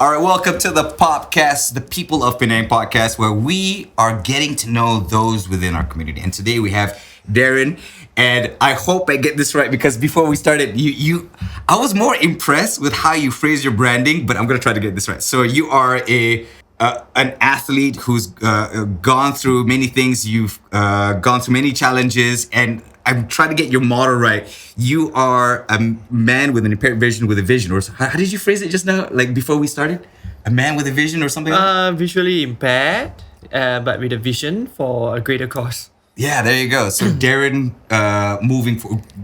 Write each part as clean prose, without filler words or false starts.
All right, welcome to the PoPCast, the People of Penang podcast, where we are getting to know those within our community. And today we have Darren, and I hope I get this right because before we started, I was more impressed with how you phrase your branding, but I'm gonna try to get this right. So you are an athlete who's gone through many things. You've gone through many challenges, and I'm trying to get your motto right. You are a man with an impaired vision with a vision, or how did you phrase it just now? Like before we started, a man with a vision or something. Visually impaired, but with a vision for a greater cause. Yeah, there you go. So Darren,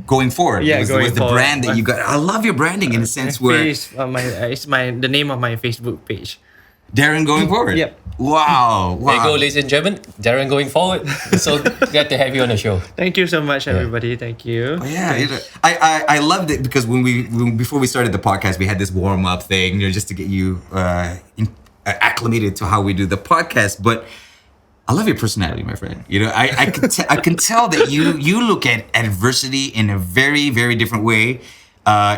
going forward, was the brand that you got. I love your branding in a sense where it's the name of my Facebook page. Darren going forward. Yep. Wow. There you go, ladies and gentlemen. Darren going forward. So glad to have you on the show. Thank you so much, everybody. Thank you. Oh, yeah, I loved it because before we started the podcast, we had this warm up thing, just to get you acclimated to how we do the podcast. But I love your personality, my friend. I can tell that you look at adversity in a very, very different way.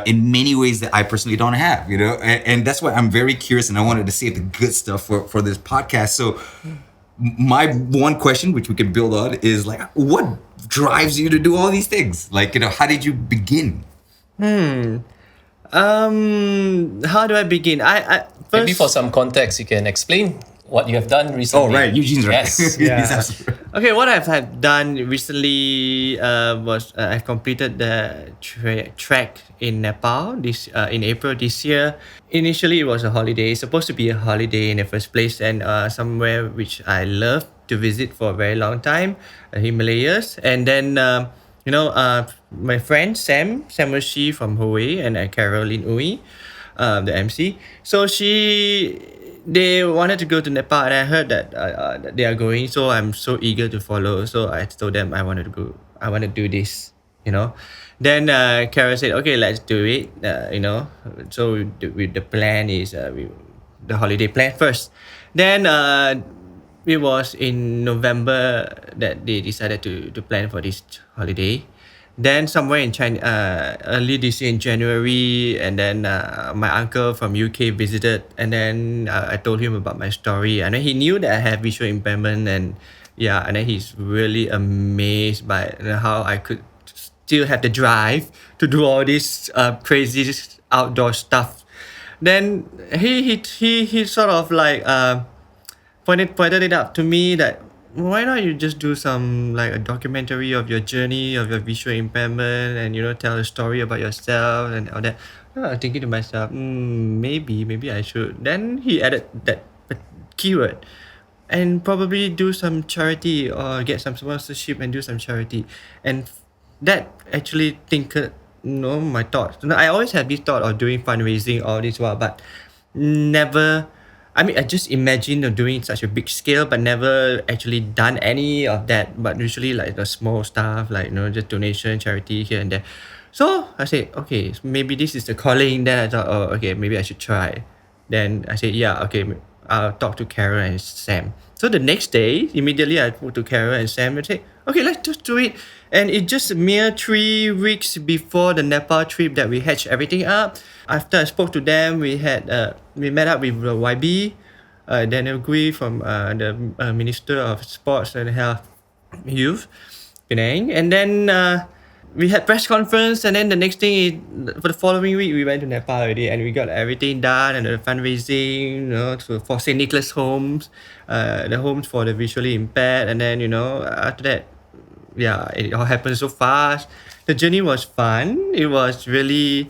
In many ways that I personally don't have, and that's why I'm very curious, and I wanted to save the good stuff for this podcast. So my one question, which we can build on, is like, what drives you to do all these things? Like, how did you begin? How do I begin? I first, Maybe for some context, you can explain what you have done recently. Oh, right. Eugene's right. Yes. Yeah. Okay, what I've done recently was I've completed the track in Nepal in April this year. Initially, it was a holiday. It's supposed to be a holiday in the first place, and somewhere which I love to visit for a very long time, Himalayas. And then, my friend Sami from Hawaii, and Caroline Uy, the MC. So they wanted to go to Nepal, and I heard that they are going, so I'm so eager to follow. So I told them I wanted to go. I want to do this, Then Carol said, "Okay, let's do it." So the plan is the holiday plan first. Then it was in November that they decided to plan for this holiday. Then somewhere in China, early this year in January, and then my uncle from UK visited, and then I told him about my story, and then he knew that I have visual impairment, and then he's really amazed by how I could still have the drive to do all this crazy outdoor stuff. Then he sort of like pointed it out to me that, why not you just do some like a documentary of your journey of your visual impairment, and tell a story about yourself and all that. I was thinking to myself, maybe I should. Then he added that keyword, and probably do some charity or get some sponsorship and do some charity. And that actually tinkered my thoughts. I always have this thought of doing fundraising all this while, but never. I just imagined doing such a big scale, but never actually done any of that. But usually like the small stuff, like just donation, charity here and there. So I said, okay, maybe this is the calling. Then I thought, oh, okay, maybe I should try. Then I said, yeah, okay, I'll talk to Carol and Sam. So the next day, immediately I put to Carol and Sam and said, okay, let's just do it. And it just a mere 3 weeks before the Nepal trip that we hatched everything up. After I spoke to them, we met up with YB, Daniel Gui from the Minister of Sports and Health Youth, Penang. And then we had press conference, and then the next thing for the following week, we went to Nepal already, and we got everything done, and the fundraising, for St. Nicholas Homes, the homes for the visually impaired. And then, after that, it all happened so fast. The journey was fun. It was really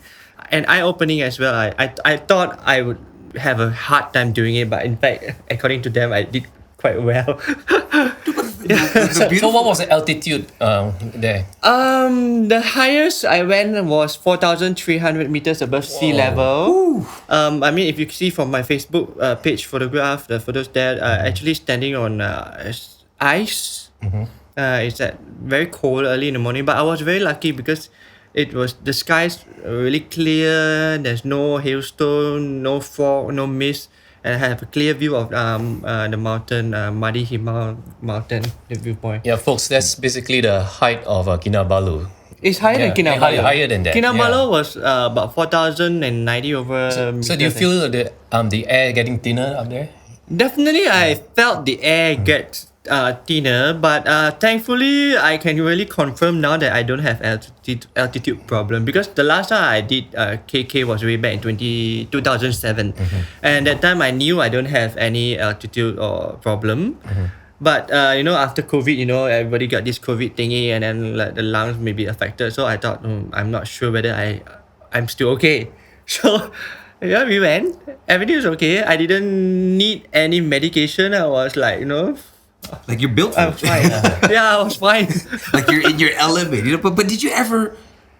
and eye-opening as well. I thought I would have a hard time doing it, but in fact, according to them, I did quite well. So what was the altitude there? The highest I went was 4,300 meters above sea level. If you see from my Facebook page photograph, the photos there, actually standing on ice. Mm-hmm. It's very cold early in the morning, but I was very lucky because the skies really clear. There's no hailstone, no fog, no mist, and I have a clear view of the mountain, Madi Himal mountain, the viewpoint. Yeah, folks, that's basically the height of Kinabalu It's higher than Kinabalu. Higher than that. Kinabalu was about 4,090 over. So do you feel the air getting thinner up there? Definitely, I felt the air get thinner, but thankfully, I can really confirm now that I don't have altitude problem, because the last time I did KK was way back in 2007, and that time I knew I don't have any altitude or problem. But after COVID, everybody got this COVID thingy, and then like the lungs may be affected. So I thought, I'm not sure whether I'm still okay. So yeah, we went. Everything was okay. I didn't need any medication. I was like, like you're built for I was fine. Yeah, I was fine. like you're in your element, But did you ever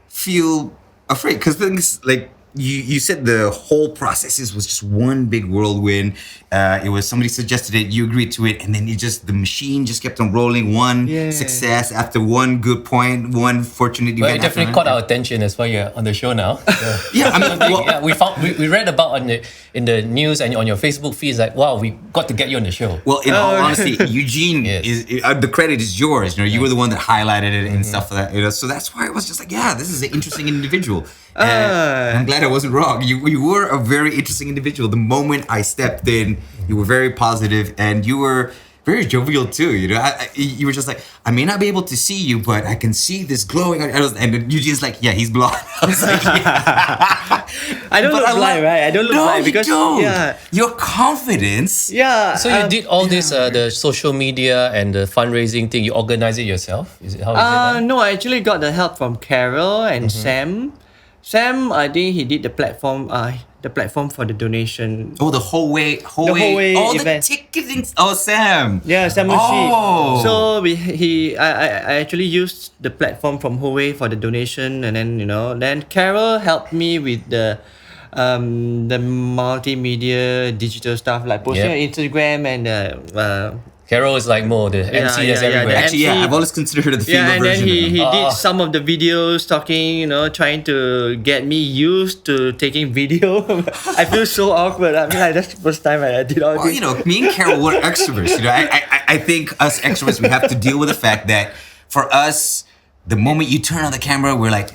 feel afraid? Because things like you said the whole process was just one big whirlwind. It was somebody suggested it, you agreed to it, and then the machine just kept on rolling. One success after one good point, one fortunate event. Well, it definitely caught our attention. That's why you're on the show now. Yeah, I mean, we read about in the news and on your Facebook feeds, like, wow, we got to get you on the show. Well, in all honesty, Eugene is the credit is yours. You were the one that highlighted it and stuff like that. So that's why I was just like, yeah, this is an interesting individual. I'm glad I wasn't wrong. You were a very interesting individual. The moment I stepped in, you were very positive, and you were very jovial too. You were just like, I may not be able to see you, but I can see this glowing. And Eugene's like, yeah, he's blonde. I was like, yeah. I don't look blind, right? I don't look blind because your confidence. Yeah. So you did all this the social media and the fundraising thing. You organize it yourself? Is it done? No, I actually got the help from Carol and Sam. Sam, I think he did the platform for the donation. Oh, the whole way. whole way Oh, event. the ticketing. Oh, Sam. Yeah, Sam Oh. So I actually used the platform from Huawei for the donation, and then Carol helped me with the multimedia digital stuff, like posting on Instagram and Carol is like more the MC that's everywhere. Actually, I've always considered her the female and then version. he did some of the videos talking, trying to get me used to taking video. I feel so awkward. I mean, that's the first time I did all this. Me and Carol were extroverts. I think us extroverts, we have to deal with the fact that for us, the moment you turn on the camera, we're like,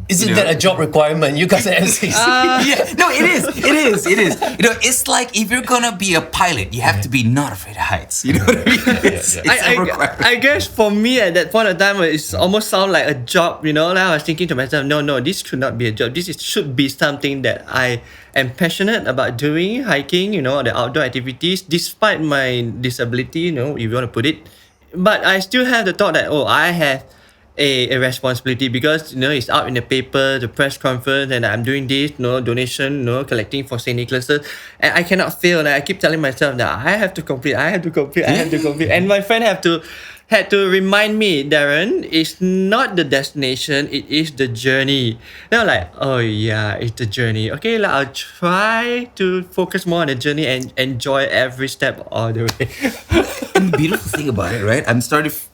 isn't that a job requirement? You guys are MCs. Yeah, no, it is. It's like if you're gonna be a pilot, you have to be not afraid of heights. You know what I mean? It's a requirement. I guess for me at that point of time, it's almost sound like a job. Like I was thinking to myself, no, this should not be a job. Should be something that I am passionate about doing, hiking, the outdoor activities, despite my disability, if you want to put it. But I still have the thought that, I have a responsibility, because it's out in the paper, the press conference, and I'm doing this donation, collecting for St. Nicholas, and I cannot fail. And I keep telling myself that I have to complete, and my friend had to remind me, Darren, it's not the destination, it is the journey. Then I'm like, oh yeah, it's the journey. Okay, I'll try to focus more on the journey and enjoy every step all the way. And the beautiful thing about it, right? I'm starting to feel,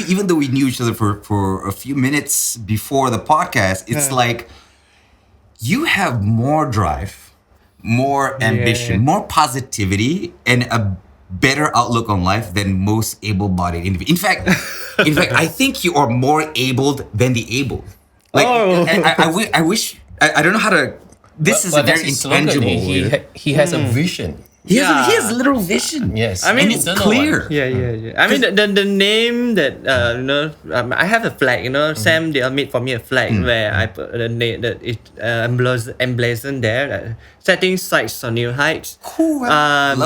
even though we knew each other for a few minutes before the podcast, it's like you have more drive, more ambition, more positivity, and a better outlook on life than most able-bodied individuals. In fact, I think you are more abled than the able. Like, I wish, I don't know how to. This is a very intangible word. He has a vision. He has literal vision. Yes, I mean, it's clear. Yeah. I mean, the name that I have a flag. Sam, they made for me a flag where I put the name that it emblazoned there. Setting sights on new heights. Cool.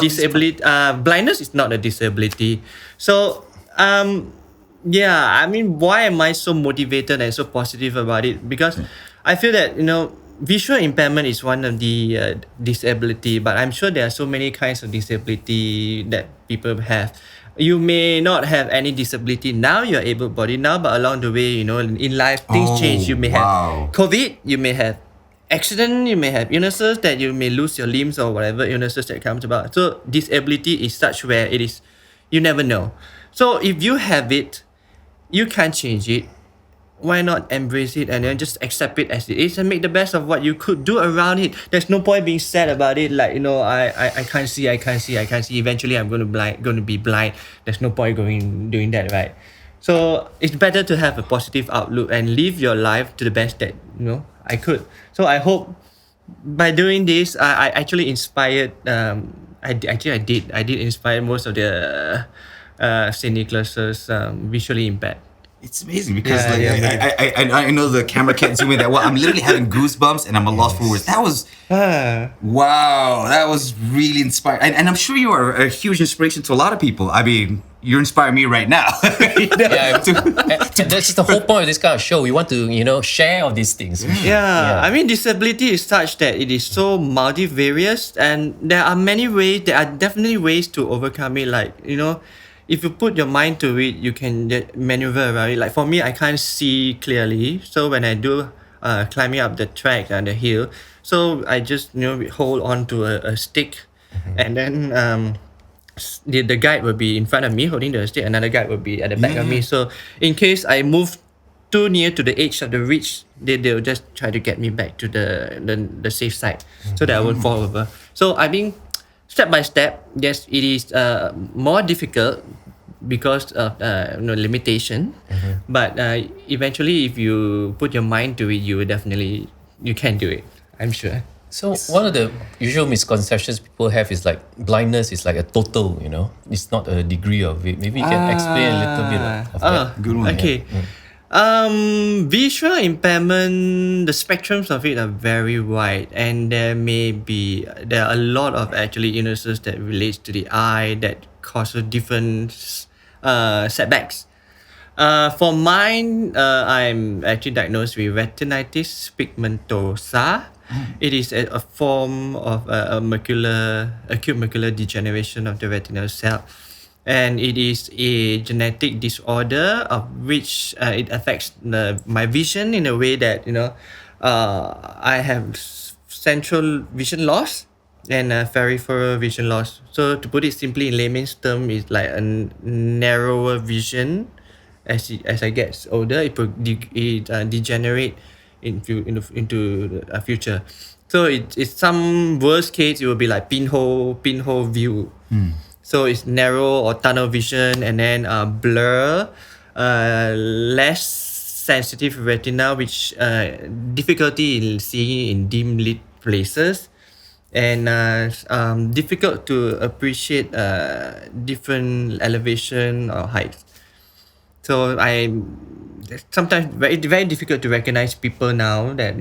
Disability. Blindness is not a disability. So I mean, why am I so motivated and so positive about it? Because I feel that visual impairment is one of the disability, but I'm sure there are so many kinds of disability that people have. You may not have any disability now, you're able-bodied now, but along the way, in life, things change. You may have COVID, you may have accident, you may have illnesses that you may lose your limbs or whatever illnesses that comes about. So disability is such where it is, you never know. So if you have it, you can't change it. Why not embrace it and then just accept it as it is and make the best of what you could do around it? There's no point being sad about it. Like, I can't see. Eventually, I'm going to be blind. There's no point doing that, right? So it's better to have a positive outlook and live your life to the best that I could. So I hope by doing this, I actually inspired. I did inspire most of the St. Nicholas's visually impaired. It's amazing because Yeah, I know the camera can't zoom in that well. I'm literally having goosebumps and I'm a lost for words. That was wow. That was really inspiring, and I'm sure you are a huge inspiration to a lot of people. I mean, you're inspiring me right now. And that's the whole point of this kind of show. We want to share all these things. Yeah, I mean, disability is such that it is so multivarious, and there are many ways. There are definitely ways to overcome it. Like if you put your mind to it, you can maneuver around it. Like for me, I can't see clearly, so when I do climbing up the track and the hill, so I just hold on to a stick, and then the guide will be in front of me holding the stick, another guide will be at the back of me. So in case I move too near to the edge of the ridge, they'll just try to get me back to the safe side, so that I won't fall over. So I mean, step by step, yes, it is more difficult because of limitation, but eventually, if you put your mind to it, you can do it. I'm sure. So one of the usual misconceptions people have is like blindness is like a total, it's not a degree of it. Maybe you can explain a little bit of that. Good one. Okay. Visual impairment, the spectrums of it are very wide, and there are a lot of actually illnesses that relates to the eye that causes different setbacks. For mine, I'm actually diagnosed with retinitis pigmentosa. It is a form of acute macular degeneration of the retinal cell. And it is a genetic disorder of which it affects my vision in a way that I have central vision loss and peripheral vision loss. So to put it simply in layman's term, it's like a narrower vision. As I get older, it degenerate into the future. So it's some worst case, it will be like pinhole view. So it's narrow or tunnel vision, and then blur, less sensitive retina, which difficulty in seeing in dim lit places, and difficult to appreciate different elevation or height. So sometimes very difficult to recognize people now that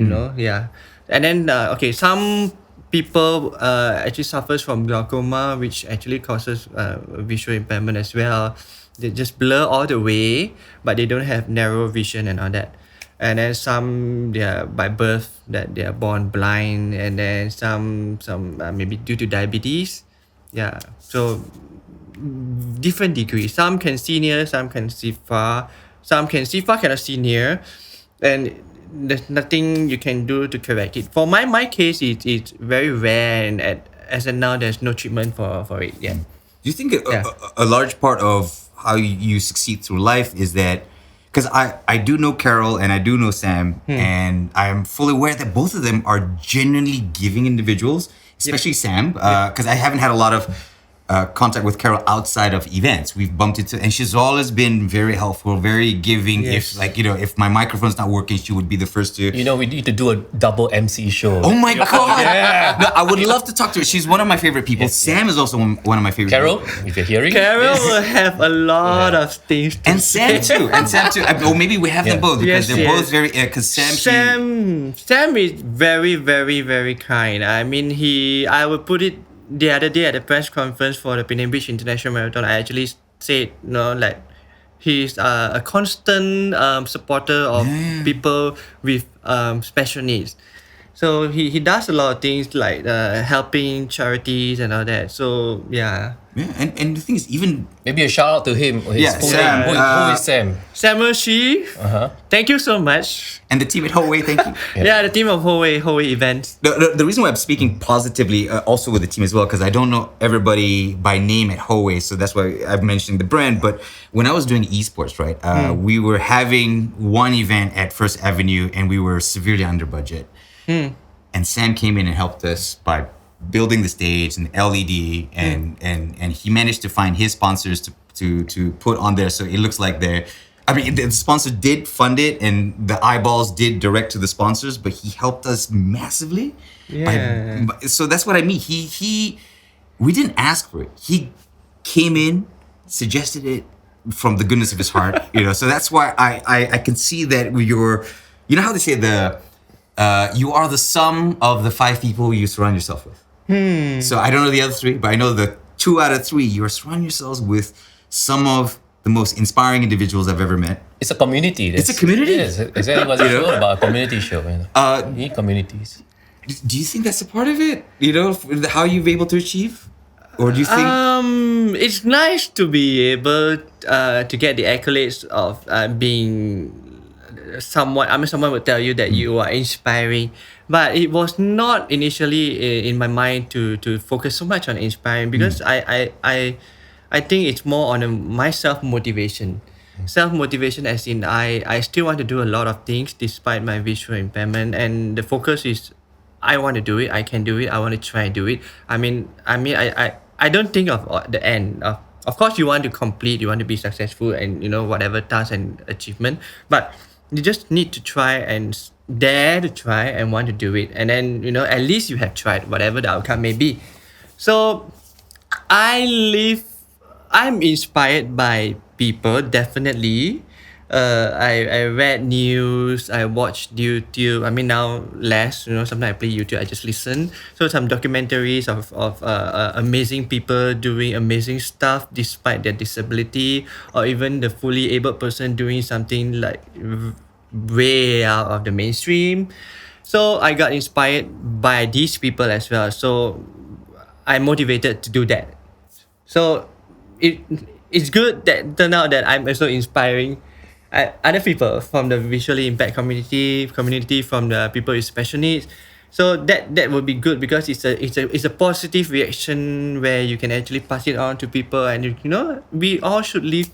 and then some people actually suffers from glaucoma, which actually causes visual impairment as well. They just blur all the way, but they don't have narrow vision and all that. And then some, they are by birth that they are born blind, and then some maybe due to diabetes. Yeah, so different degrees. Some can see near, some can see far. Some can see far, cannot see near, and there's nothing you can do to correct it. For my case, it's very rare, and as of now, there's no treatment for it yet. Do you think a large part of how you succeed through life is that, because I do know Carol and I do know Sam, and I'm fully aware that both of them are genuinely giving individuals, especially Sam, because I haven't had a lot of contact with Carol outside of events. We've bumped into, and she's always been very helpful, very giving. Yes. If my microphone's not working, she would be the first to. We need to do a double MC show. Oh my god! Yeah. No, I would love to talk to her. She's one of my favorite people. Sam is also one of my favorite. Carol, people. if you're hearing, Carol will have a lot of things to and say. Sam too. Or maybe we have them both because they're both very. Because Sam is very, very, very kind. I mean, I will put it. The other day at the press conference for the Penang International Marathon, I actually said, like, he's a constant supporter of people with special needs. So he does a lot of things like helping charities and all that. So yeah. Yeah, and the thing is, even maybe a shout out to him. Who is Sam? Samuel Shi. Thank you so much. And the team at Howay, thank you. Yeah, the team of Howay events. The reason why I'm speaking positively also with the team as well, because I don't know everybody by name at Howay, so that's why I've mentioned the brand. But when I was doing esports, right, we were having one event at First Avenue, and we were severely under budget. And Sam came in and helped us by building the stage and LED, and he managed to find his sponsors to put on there, so it looks like I mean, the sponsor did fund it, and the eyeballs did direct to the sponsors, but he helped us massively. Yeah. So that's what I mean. We didn't ask for it. He came in, suggested it from the goodness of his heart. So that's why I can see that you're, how they say you are the sum of the 5 people you surround yourself with. So I don't know the other 3, but I know the 2 out of 3, you are surrounding yourselves with some of the most inspiring individuals I've ever met. It's a community. It's a community? Yes, exactly what it's all about, a community show. You need communities. Do you think that's a part of it? How you've able to achieve? Or do you think... It's nice to be able to get the accolades of being someone. I mean, someone would tell you that you are inspiring, but it was not initially in my mind to focus so much on inspiring, because I think it's more on my self-motivation. Self-motivation as in I still want to do a lot of things despite my visual impairment, and the focus is I want to do it, I can do it, I want to try and do it. I don't think of the end. Of course, you want to complete, you want to be successful, and whatever task and achievement, but you just need to try and dare to try and want to do it, and then at least you have tried, whatever the outcome may be. So I'm inspired by people, definitely. I read news, I watched YouTube. I mean, now less, sometimes I play YouTube, I just listen. So some documentaries of amazing people doing amazing stuff despite their disability, or even the fully able person doing something like way out of the mainstream. So I got inspired by these people as well. So I'm motivated to do that. So it's good that turned out that I'm also inspiring other people from the visually impaired community from the people with special needs. So that would be good, because it's a positive reaction where you can actually pass it on to people, and we all should live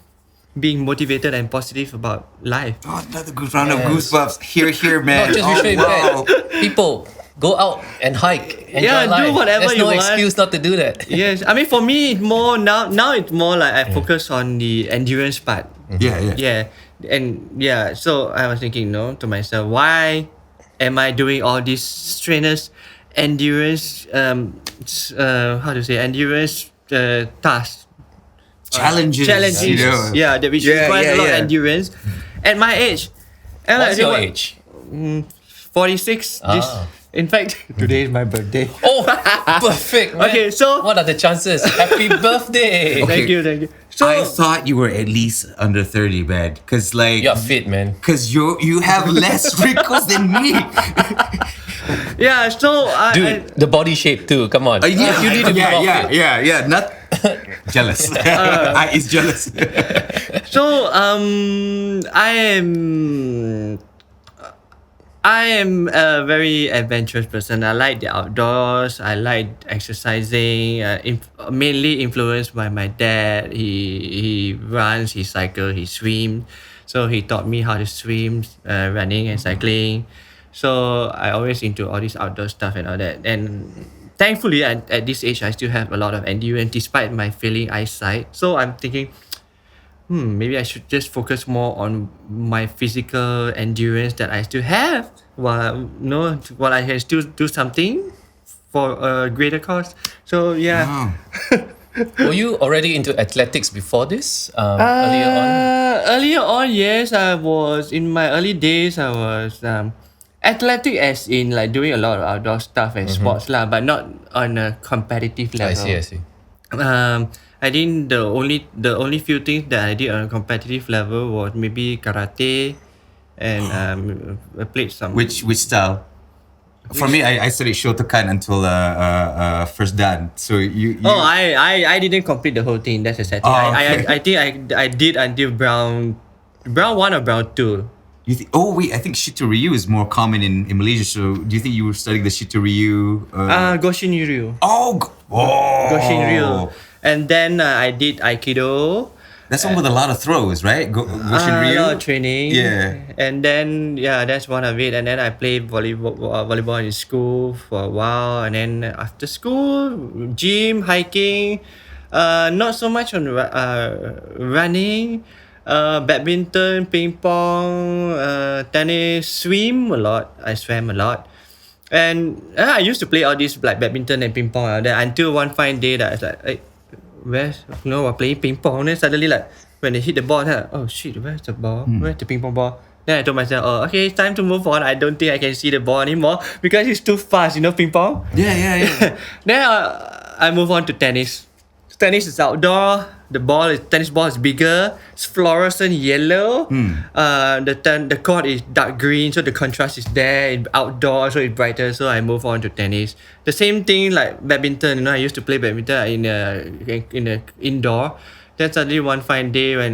being motivated and positive about life. Oh, another good round of goosebumps. Here, man. Not just visually impaired. People, go out and hike. Enjoy life. Do whatever There's you no want. excuse not to do that. Yes, I mean, for me, it's more now it's more like I focus on the endurance part. Yeah. So I was thinking, to myself, why am I doing all these strenuous endurance endurance tasks, Challenges. which requires a lot of endurance at my age. And What's your age? 46. In fact, today is my birthday. Oh, perfect, man. Okay, so what are the chances? Happy birthday! Thank you. So I thought you were at least under 30, man. Because You're fit, man. Because you have less wrinkles than me. yeah, so Dude, the body shape too. Come on. You need to be more fit. Yeah. Not jealous. He's jealous. So I am a very adventurous person. I like the outdoors. I like exercising. Mainly influenced by my dad. He runs, he cycles, he swims. So he taught me how to swim, running and cycling. So I always into all this outdoor stuff and all that. And thankfully, at this age, I still have a lot of endurance despite my failing eyesight. So I'm thinking, maybe I should just focus more on my physical endurance that I still have, while I can still do something for a greater cause. So yeah. Wow. Were you already into athletics before this? Earlier on? Earlier on, yes, I was. In my early days, I was athletic, as in like doing a lot of outdoor stuff and sports lah, but not on a competitive level. I see. I think the only few things that I did on a competitive level was maybe karate, and I played some. Which style? For me, I studied Shotokan until first dan. So you. I didn't complete the whole thing. That's a sad thing. I think I did until brown 1 or brown 2. You think? Oh wait, I think Shitoryu is more common in Malaysia. So do you think you were studying the Shitoryu? Goshin-ryu. Goshin Ryu. And then I did Aikido. That's one with a lot of throws, right? Goshin-ryu. A lot of training. Yeah. And then that's one of it. And then I played volleyball in school for a while. And then after school, gym, hiking. Not so much on running. Badminton, ping pong, tennis, swim a lot. I swam a lot. And I used to play all these like badminton and ping pong until one fine day that I was like, hey, we're playing ping pong. Then suddenly like when they hit the ball, oh shit, where's the ball? Where's the ping pong ball? Then I told myself, oh, okay, it's time to move on. I don't think I can see the ball anymore because it's too fast, ping pong. Yeah. Then I move on to tennis. Tennis is outdoor. Tennis ball is bigger. It's fluorescent yellow. The court is dark green, so the contrast is there. It's outdoor, so it's brighter. So I move on to tennis. The same thing like badminton. I used to play badminton in a indoor. Then suddenly one fine day when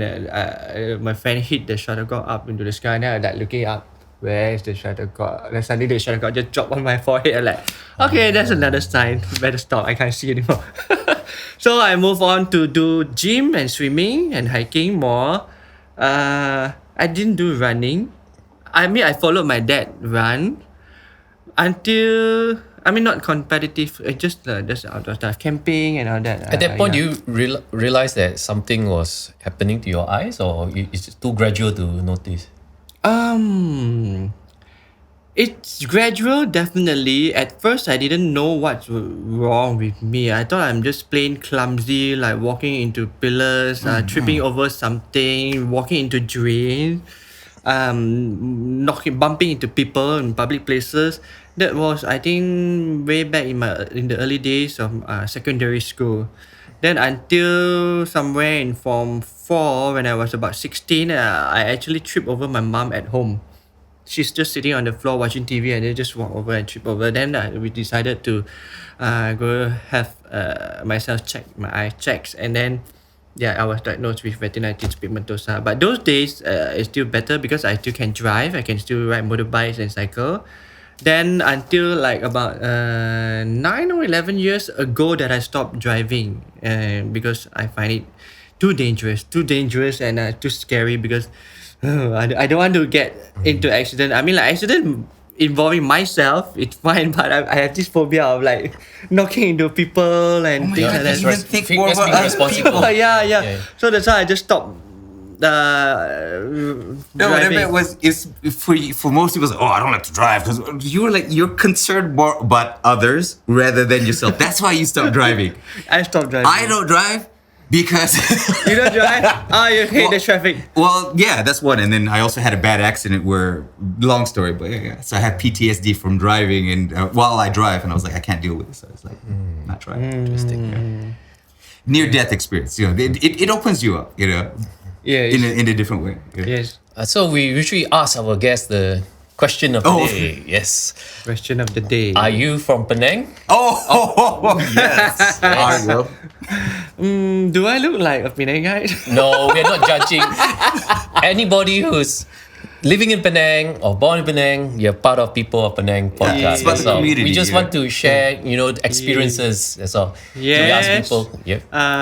my friend hit the shuttlecock up into the sky, and I was like looking up. Where is the shuttlecock? Then suddenly the shuttlecock just dropped on my forehead. I'm like, okay, that's another sign. Better stop. I can't see anymore. So I move on to do gym and swimming and hiking more. I didn't do running. I followed my dad run until not competitive. Just outdoor stuff, camping and all that. At that point, do you realize that something was happening to your eyes, or it's too gradual to notice? It's gradual, definitely. At first, I didn't know what's wrong with me. I thought I'm just plain clumsy, like walking into pillars, tripping over something, walking into drains, bumping into people in public places. That was, I think, way back in the early days of secondary school. Then until somewhere in Form 4, when I was about 16, I actually tripped over my mom at home. She's just sitting on the floor watching TV and then just walk over and trip over. Then we decided to go have myself my eye checks. And then, I was diagnosed with retinitis pigmentosa. But those days, it's still better because I still can drive. I can still ride motorbikes and cycle. Then until like about 9 or 11 years ago that I stopped driving because I find it too dangerous and too scary because I don't want to get into accident. Accident involving myself, it's fine, but I have this phobia of like knocking into people and things like that. You even think more about other people. Yeah. So that's why I just stopped. No, what I meant was for most people, I don't like to drive because you're concerned more about others rather than yourself. That's why you stopped driving. I stopped driving. I don't drive because you don't drive. You hate the traffic. Well, yeah, that's one. And then I also had a bad accident long story, but so I had PTSD from driving and while I drive, and I was like, I can't deal with this. So I was like, not trying. Interesting. Yeah. Near-death experience. It opens you up. Yeah, in a different way. Yes. So we usually ask our guests the question of the day. Yes. Question of the day. Are you from Penang? Yes. Are you? Do I look like a Penang guy? No, we're not judging anybody who's living in Penang or born in Penang. You're part of People of Penang podcast. It's about the community. We just want to share, the experiences. That's all. Yes. So we ask people,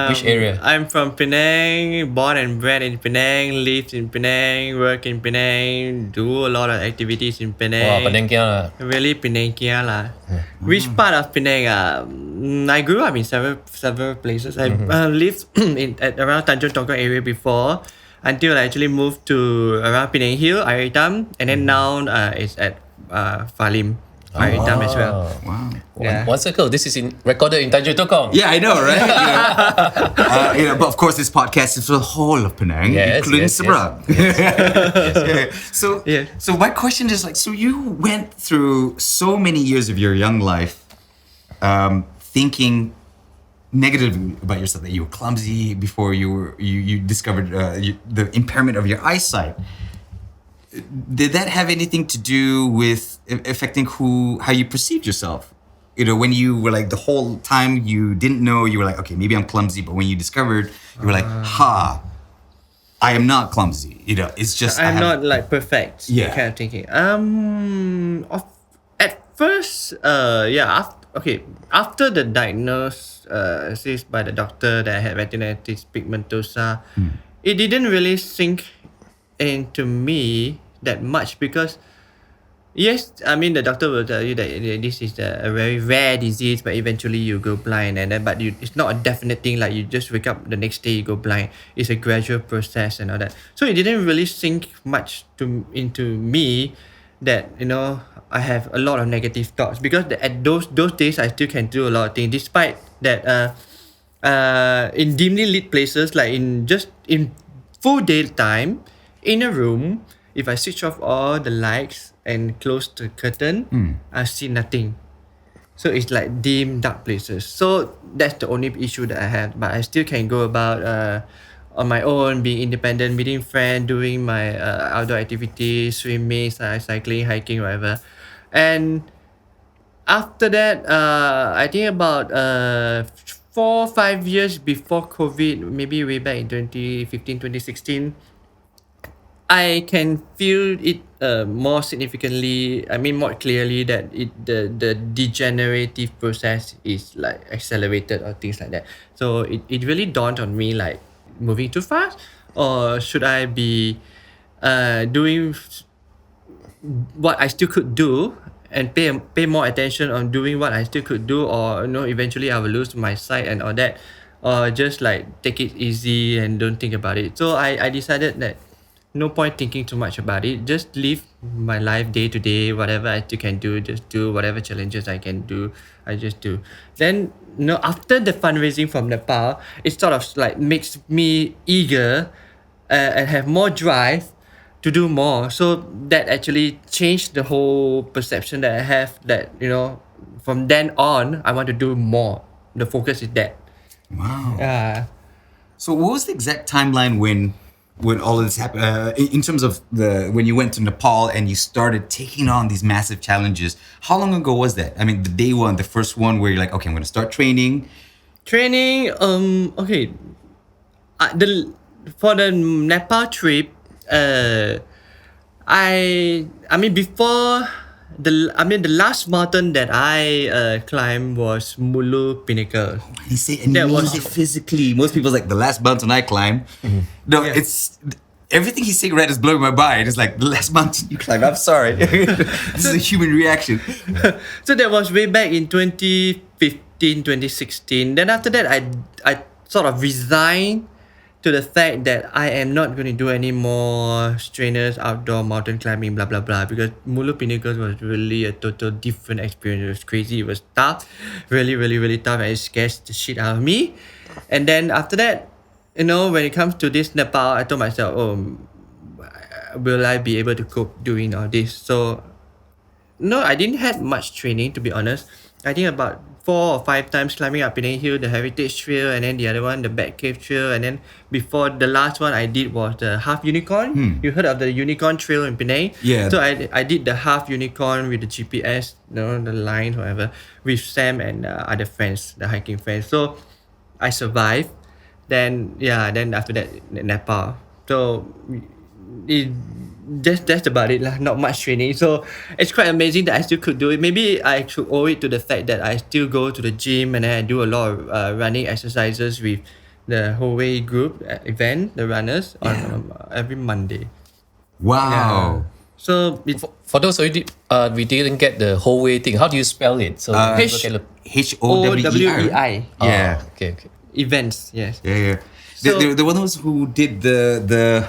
which area? I'm from Penang, born and bred in Penang, lived in Penang, work in Penang, do a lot of activities in Penang. Wow, Penang kia lah. Really Penang kia lah. Which part of Penang? I grew up in several places. I lived at around Tanjung Tongkang area before. Until I actually moved to around Penang Hill, Air Hitam, and then now it's at Falim, Air Hitam as well. Wow. Yeah. One circle. This is recorded in Tanjung Tokong. Yeah, I know, right? But of course, this podcast is for the whole of Penang, including Pbrid. So my question is so you went through so many years of your young life, thinking negatively about yourself, that you were clumsy before you discovered the impairment of your eyesight. Did that have anything to do with affecting how you perceived yourself? When you were like the whole time you didn't know, you were like, okay, maybe I'm clumsy, but when you discovered, you were like, I am not clumsy. It's just I'm not like perfect. Yeah. Kind of thinking. At first, after the diagnosis by the doctor that I had retinitis pigmentosa, it didn't really sink into me that much because Yes, I mean the doctor will tell you that this is a very rare disease, but eventually you go blind, and then it's not a definite thing like you just wake up the next day you go blind. It's a gradual process and all that. So it didn't really sink much into me that I have a lot of negative thoughts because at those days I still can do a lot of things despite that in dimly lit places like in full daytime in a room. If I switch off all the lights and close the curtain, I see nothing. So it's like dim, dark places. So that's the only issue that I have. But I still can go about on my own, being independent, meeting friends, doing my outdoor activities, swimming, cycling, hiking, whatever. And after that, I think about 4-5 years before COVID, maybe way back in 2015, 2016, I can feel it more significantly. I mean, more clearly that the degenerative process is like accelerated or things like that. So it really dawned on me like moving too fast, or should I be doing what I still could do and pay more attention on doing what I still could do, or eventually I will lose my sight and all that, or just like take it easy and don't think about it. So I decided that no point thinking too much about it. Just live my life day to day. Whatever I still can do, just do whatever challenges I can do. I just do. Then after the fundraising from Nepal, it sort of like makes me eager and have more drive to do more. So that actually changed the whole perception that I have. That from then on, I want to do more. The focus is that. Wow. So what was the exact timeline when all of this happened, in terms of when you went to Nepal and you started taking on these massive challenges? How long ago was that? I mean, the day one, the first one where you're like, okay, I'm going to start training. Okay. For the Nepal trip, I mean before the last mountain that I climbed was Mulu Pinnacle. You say physically. Most people's like the last mountain I climbed. No, it's everything he's saying right is blowing my mind. It's like the last mountain you climb. I'm sorry. This is a human reaction. So that was way back in 2015, 2016. Then after that, I sort of resigned to the fact that I am not going to do any more strenuous outdoor mountain climbing, blah blah blah, because Mulu Pinnacle was really a total different experience. It was crazy. It was tough, really, really, really tough, and it scares the shit out of me. And then after that, when it comes to this Nepal, I told myself, will I be able to cope doing all this? So, no, I didn't have much training, to be honest. I think about 4 or 5 times climbing up Penang Hill, the Heritage Trail, and then the other one, the Bat Cave Trail, and then before the last one I did was the Half Unicorn. You heard of the Unicorn Trail in Penang? Yeah. So I did the Half Unicorn with the GPS, the lines, whatever, with Sam and other friends, the hiking friends. So I survived. Then after that, Nepal. So that's about it lah. Not much training, so it's quite amazing that I still could do it. Maybe I should owe it to the fact that I still go to the gym and then I do a lot of running exercises with the whole way group event, the runners, on every Monday. Wow. So For those of you we didn't get the whole way thing, how do you spell it? So HOWEI. Yeah. Okay. Events, yes. Yeah. So- the ones who did the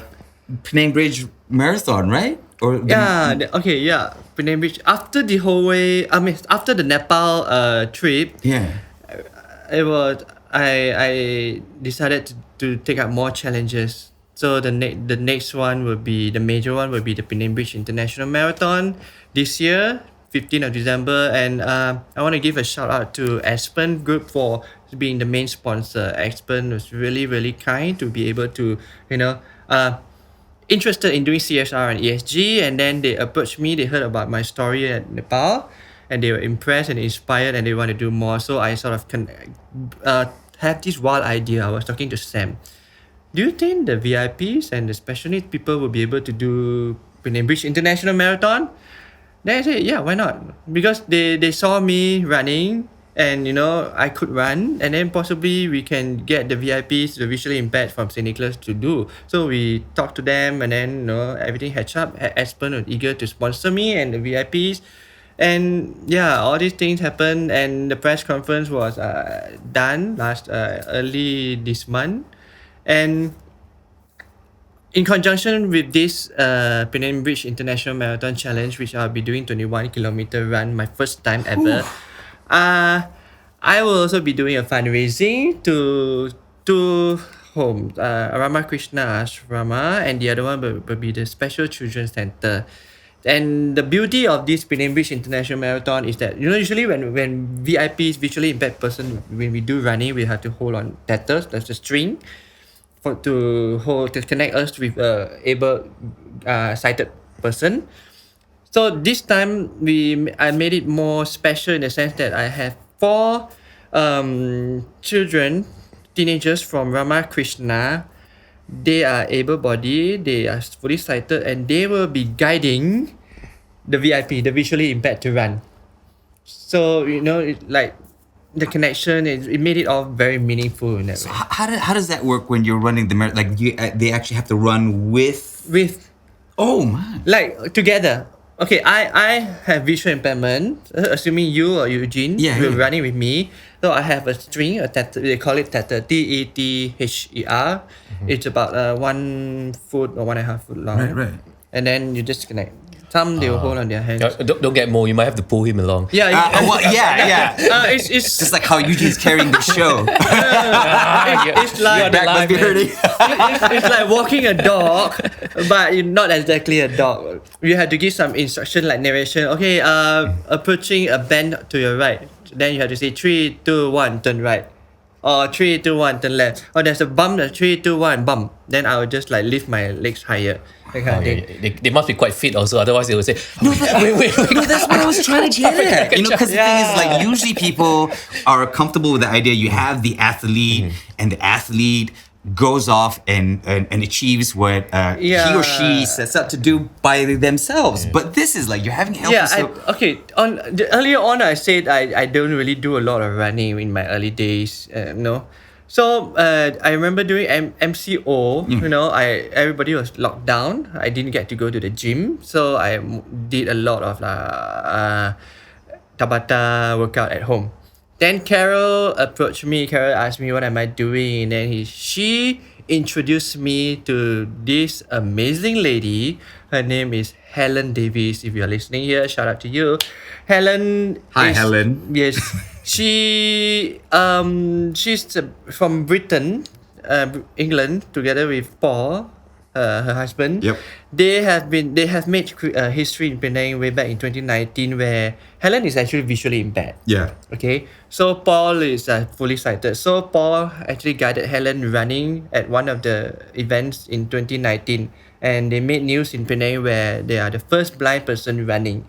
Pbrid Marathon, right? Or Penang Beach. After the whole way, after the Nepal trip, it was I decided to take up more challenges. So the next one will be the major one will be the Penang International Marathon this year, 15th of December, and I want to give a shout out to Aspen Group for being the main sponsor. Aspen was really, really kind to be able to interested in doing CSR and ESG, and then they approached me. They heard about my story at Nepal, and they were impressed and inspired, and they want to do more. So I sort of have this wild idea. I was talking to Sam. Do you think the VIPs and the special needs people will be able to do Penang International Marathon? Then I said, yeah, why not? Because they saw me running, and I could run, and then possibly we can get the VIPs, the visually impaired from St. Nicholas to do. So we talked to them, and then everything hatched up. Aspen was eager to sponsor me and the VIPs, and yeah, all these things happened, and the press conference was done last early this month, and in conjunction with this Pbrid International Marathon Challenge, which I'll be doing 21-kilometer run, my first time ever, I will also be doing a fundraising to two homes, Ramakrishna Ashrama, and the other one will be the Special Children's Center. And the beauty of this Penang International Marathon is that usually when VIPs, visually impaired person, when we do running, we have to hold on tethers, that's a string, to connect us with able sighted person. So this time I made it more special in the sense that I have 4 teenagers from Ramakrishna. They are able-bodied, they are fully sighted, and they will be guiding the VIP, the visually impaired, to run. So the connection, it made it all very meaningful in that way. How does that work when you're running the marathon? Like they actually have to run with. Oh man! Like together. Okay, I have visual impairment. Assuming you or Eugene will running with me, so I have a string, a tether. They call it tether, TETHER. It's about 1 foot or 1.5 foot long. Right. And then you just connect. Some they will hold on their hands. Don't get more. You might have to pull him along. Yeah. It's just like how Eugene's carrying the show. It's like back must be hurting. it's like walking a dog, but you're not exactly a dog. You have to give some instruction like narration. Okay, approaching a bend to your right. Then you have to say 3, 2, 1, turn right. Or 3, 2, 1, turn left. Or there's a bump, 3, 2, 1, bump. Then I will just like lift my legs higher. That kind of thing. They must be quite fit also. Otherwise, they will say, wait. No, that's what I was trying to get at. Because the thing is, like, usually people are comfortable with the idea you have the athlete, and the athlete goes off and achieves what he or she sets out to do by themselves. But this is like you're having help. Earlier on, I said I don't really do a lot of running in my early days. So I remember doing MCO. Everybody was locked down. I didn't get to go to the gym, so I did a lot of Tabata workout at home. Then Carol approached me. Carol asked me what am I doing, and then she introduced me to this amazing lady. Her name is Helen Davis. If you are listening here, shout out to you, Helen. Hi, Helen. Yes, she's from Britain, England, together with Paul, her husband. Yep. They have made history in Penang way back in 2019, where Helen is actually visually impaired. Yeah. Okay. So Paul is fully sighted. So Paul actually guided Helen running at one of the events in 2019, and they made news in Penang where they are the first blind person running.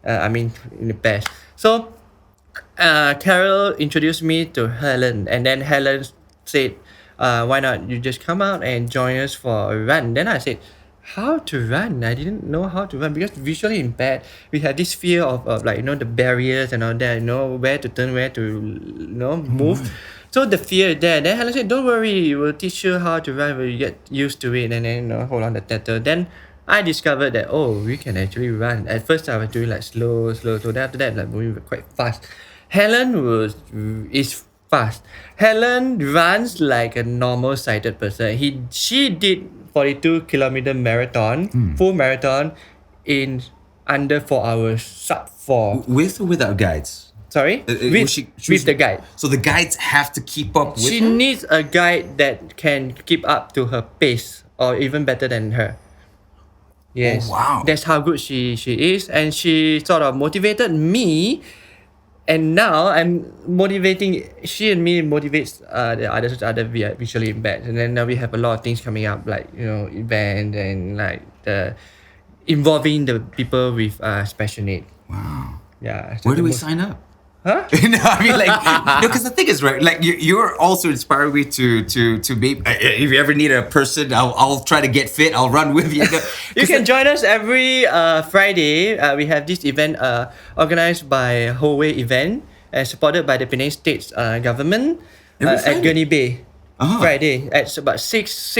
In the past. So Carol introduced me to Helen, and then Helen said, why not you just come out and join us for a run? Then I said, how to run? I didn't know how to run because visually impaired, we had this fear of the barriers and all that, where to turn, where to move. So the fear is there. Then Helen said, don't worry, we'll teach you how to run when you get used to it, and then hold on the tether. Then I discovered that we can actually run. At first I was doing like slow. So then after that, like moving quite fast. Helen is fast. Helen runs like a normal sighted person. She did 42-kilometer marathon, full marathon, in under 4 hours, sub 4. With or without guides? Sorry? With the guide. So the guides have to keep up with She her? needs a guide that can keep up to her pace, or even better than her. Yes. Oh, wow. That's how good she is. And she sort of motivated me. And now I'm motivating, she and me motivates the other visually impaired. And then now we have a lot of things coming up, like, event and like involving the people with special need. Wow. Yeah. Where do we sign up? Huh? Because the thing is, right, like you're also inspiring me to be. If you ever need a person, I'll try to get fit. I'll run with you. You can join us every Friday. We have this event organized by Howay Event, supported by the Penang State's government Every at Friday? Gurney Bay. Uh-huh. Friday at about 6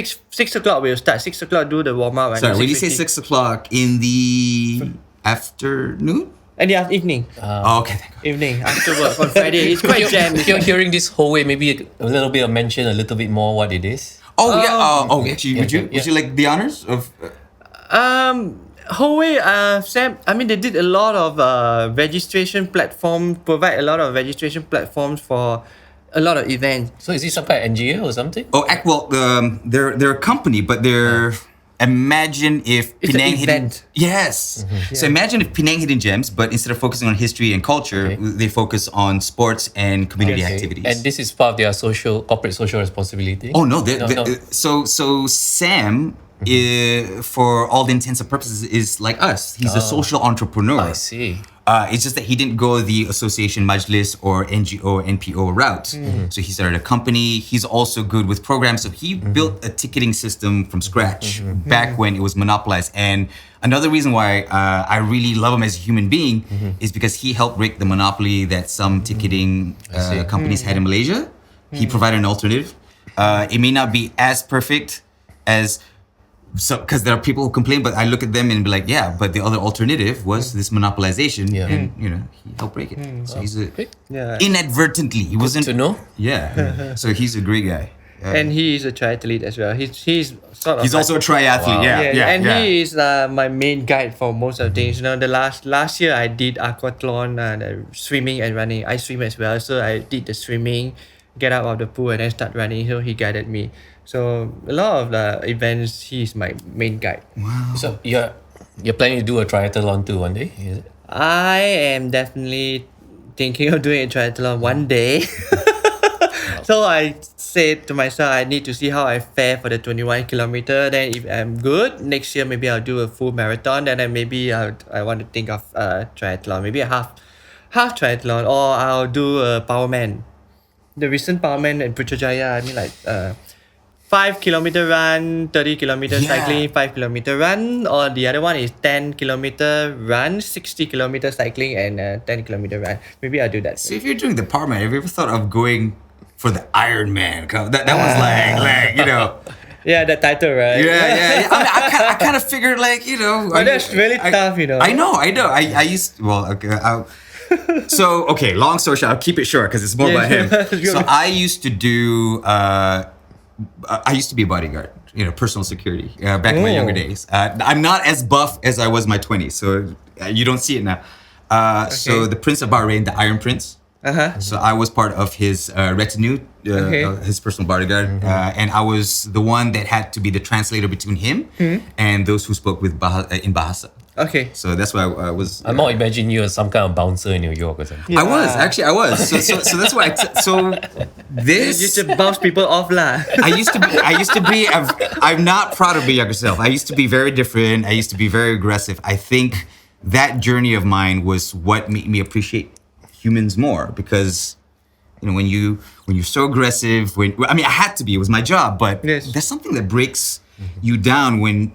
o'clock we'll start. 6 o'clock do the warm up. Sorry, when you say 6 o'clock in the afternoon? And the evening. Oh, okay. Thank God. Evening after work on Friday. It's quite jammed. If you're hearing this whole way, maybe a little bit of mention a little bit more what it is. Oh, yeah. Actually, would yeah. you like the honors of? Whole way, Sam. I mean, they did a lot of registration platforms. Provide a lot of registration platforms for a lot of events. So is it some kind of NGO or something? They're a company, but they're. Imagine if It's Penang an Hidden. event. Yes. So imagine if Penang Hidden Gems, but instead of focusing on history and culture, they focus on sports and community activities. And this is part of their corporate social responsibility. Oh no! No. So Sam, for all the intents and purposes, is like us. He's a social entrepreneur. I see. It's just that he didn't go the association, majlis, or NGO, NPO route. So he started a company. He's also good with programs. So he built a ticketing system from scratch back when it was monopolized. And another reason why I really love him as a human being is because he helped break the monopoly that some ticketing companies had in Malaysia. He provided an alternative. It may not be as perfect as... So, because there are people who complain, but I look at them and be like, yeah, but the other alternative was this monopolization, and he helped break it. So he's inadvertently, he wasn't to know. Yeah. So he's a great guy. And he is a triathlete as well. He's sort of. He's also a triathlete. Wow. And he is my main guide for most of things. You know, the last year I did aquathlon, swimming and running. I swim as well, so I did the swimming, get out of the pool, and then start running. So he guided me. So a lot of the events, he's my main guide. Wow. So you're planning to do a triathlon too one day, is it? I am definitely thinking of doing a triathlon one day. So I said to myself, I need to see how I fare for the 21 kilometer. Then if I'm good, next year maybe I'll do a full marathon. Then maybe I want to think of triathlon, maybe a half triathlon, or I'll do a Powerman. The recent Powerman in Putrajaya, 5 kilometer run, 30 kilometer cycling, 5 kilometer run, or the other one is 10 kilometer run, 60 kilometer cycling, and 10 kilometer run. Maybe I'll do that. So if you're doing the Powerman, have you ever thought of going for the Ironman? That was like Yeah, the title, right? Yeah. I kind of figured But that's really tough, you know. I know. I used long story short, I'll keep it short because it's more about him. So I used to do. I used to be a bodyguard, personal security, back in my younger days. I'm not as buff as I was in my 20s, so you don't see it now. So the Prince of Bahrain, the Iron Prince. So I was part of his retinue, his personal bodyguard, and I was the one that had to be the translator between him and those who spoke in Bahasa. Okay. So that's why I was. I'm not imagining you as some kind of bouncer in New York or something. I was. So that's why. This. You just bounce people off, lah. I used to be. I'm not proud of my younger self. I used to be very different. I used to be very aggressive. I think that journey of mine was what made me appreciate humans more, because when you're so aggressive. I had to be. It was my job. But there's something that breaks you down when.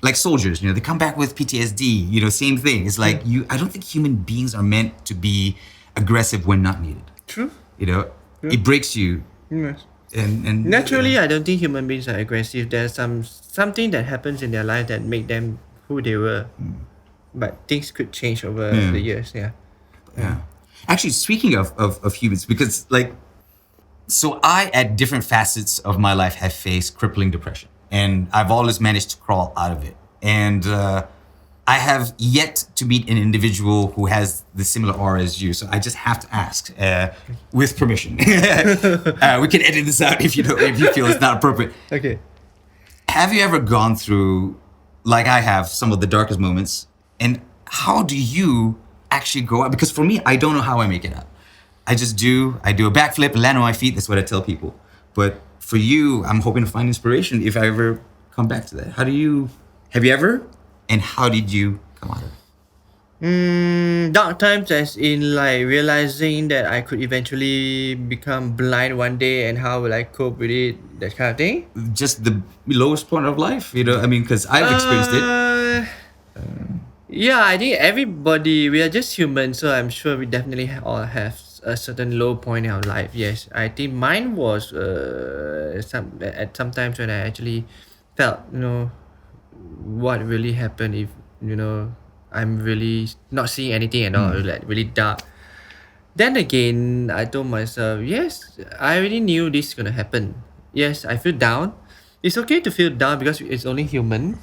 Like soldiers, they come back with PTSD, same thing. It's like I don't think human beings are meant to be aggressive when not needed. True. It breaks you. Yes. And naturally, I don't think human beings are aggressive. There's something that happens in their life that make them who they were. But things could change over the years, yeah. Actually, speaking of humans, because so I, at different facets of my life, have faced crippling depression. And I've always managed to crawl out of it. And I have yet to meet an individual who has the similar aura as you. So I just have to ask, with permission. We can edit this out if you feel it's not appropriate. Okay. Have you ever gone through, like I have, some of the darkest moments? And how do you actually go out? Because for me, I don't know how I make it out. I do a backflip, land on my feet. That's what I tell people. But for you, I'm hoping to find inspiration if I ever come back to that. Have you ever? And how did you come out of it? Dark times as in realizing that I could eventually become blind one day, and how will I cope with it, that kind of thing? Just the lowest point of life, because I've experienced it. Yeah, I think everybody, we are just humans, so I'm sure we definitely all have a certain low point in our life. Yes, I think mine was sometimes when I actually felt, what really happened if, I'm really not seeing anything at all, like really dark. Then again, I told myself, yes, I already knew this is gonna happen. Yes, I feel down. It's okay to feel down because it's only human,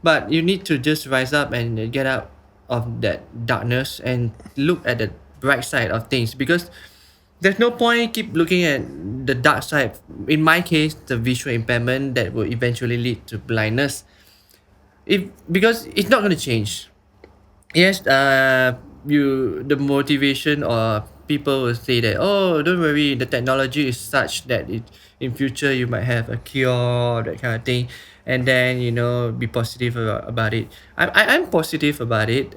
but you need to just rise up and get out of that darkness and look at the bright side of things, because there's no point keep looking at the dark side. In my case, the visual impairment that will eventually lead to blindness. Because it's not gonna change. Yes, the motivation, or people will say that, oh, don't worry, the technology is such that in future you might have a cure, that kind of thing, and then be positive about it. I'm positive about it,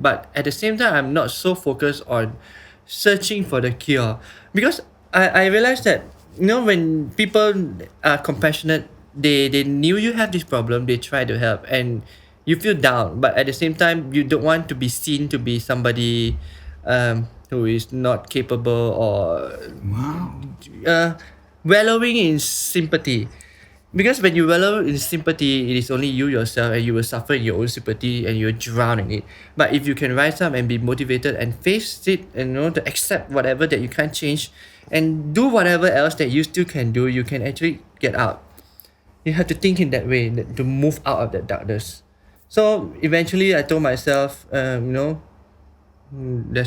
but at the same time I'm not so focused on searching for the cure, because I realized that when people are compassionate, they knew you have this problem, they try to help, and you feel down, but at the same time you don't want to be seen to be somebody who is not capable, or wallowing in sympathy. Because when you wallow in sympathy, it is only you yourself, and you will suffer in your own sympathy and you'll drown in it. But if you can rise up and be motivated and face it, and to accept whatever that you can't change, and do whatever else that you still can do, you can actually get out. You have to think in that way, to move out of that darkness. So eventually I told myself, there's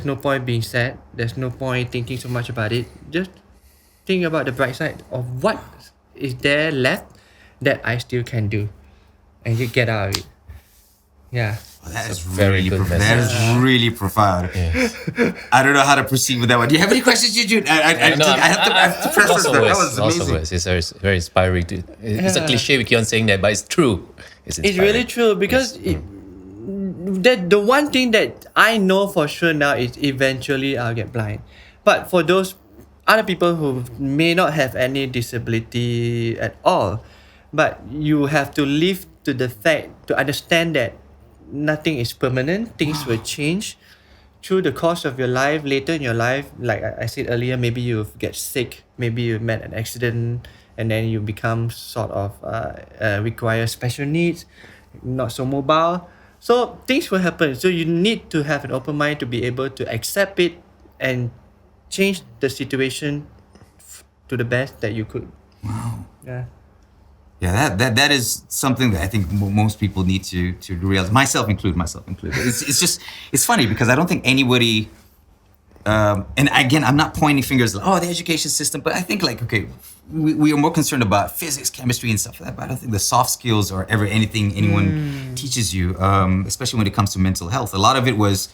no point being sad. There's no point thinking so much about it. Just think about the bright side of what is there left that I still can do, and you get out of it. Yeah. Well, that is very good message. That is really profound. Yes. I don't know how to proceed with that one. Do you have any questions, Jude? I have to preface that. That was Lots of amazing. words. It's very inspiring. It's a cliche, we keep on saying that, but it's true. It's really true, because that the one thing that I know for sure now is eventually I'll get blind. But for those other people who may not have any disability at all, but you have to live to the fact, to understand that nothing is permanent, things will change through the course of your life. Later in your life, like I said earlier, maybe you get sick, maybe you met an accident, and then you become sort of require special needs, not so mobile. So things will happen. So you need to have an open mind to be able to accept it and change the situation to the best that you could. Wow. Yeah. Yeah, that is something that I think most people need to realize. Myself included. It's funny because I don't think anybody. And again, I'm not pointing fingers like, the education system, but I think we are more concerned about physics, chemistry, and stuff like that. But I don't think the soft skills or ever anything anyone teaches you, especially when it comes to mental health. A lot of it was,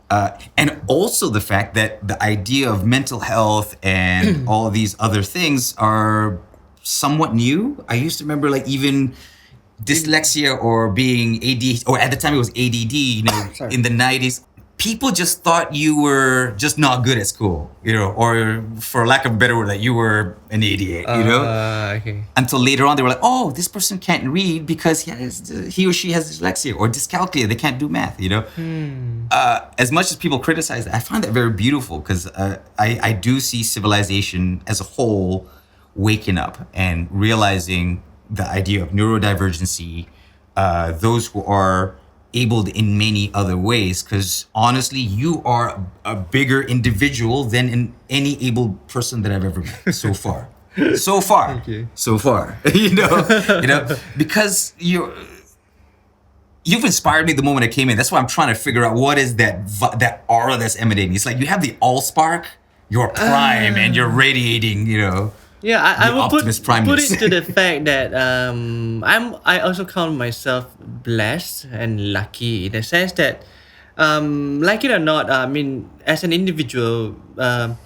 and also the fact that the idea of mental health and all these other things are somewhat new. I used to remember even dyslexia or being ADHD, or at the time it was ADD, in the 90s. People just thought you were just not good at school, or for lack of a better word, that you were an idiot, Okay. Until later on, they were like, oh, this person can't read because he or she has dyslexia or dyscalculia. They can't do math, As much as people criticize that, I find that very beautiful because I do see civilization as a whole waking up and realizing the idea of neurodivergency, those who are abled in many other ways, because honestly, you are a bigger individual than any able person that I've ever met so far. Okay. So far, because you've inspired me the moment I came in. That's why I'm trying to figure out what is that aura that's emanating. It's like you have the all spark, you're prime, and you're radiating, Yeah, I will put Primus. it to the fact that I also count myself blessed and lucky in the sense that, like it or not, as an individual, the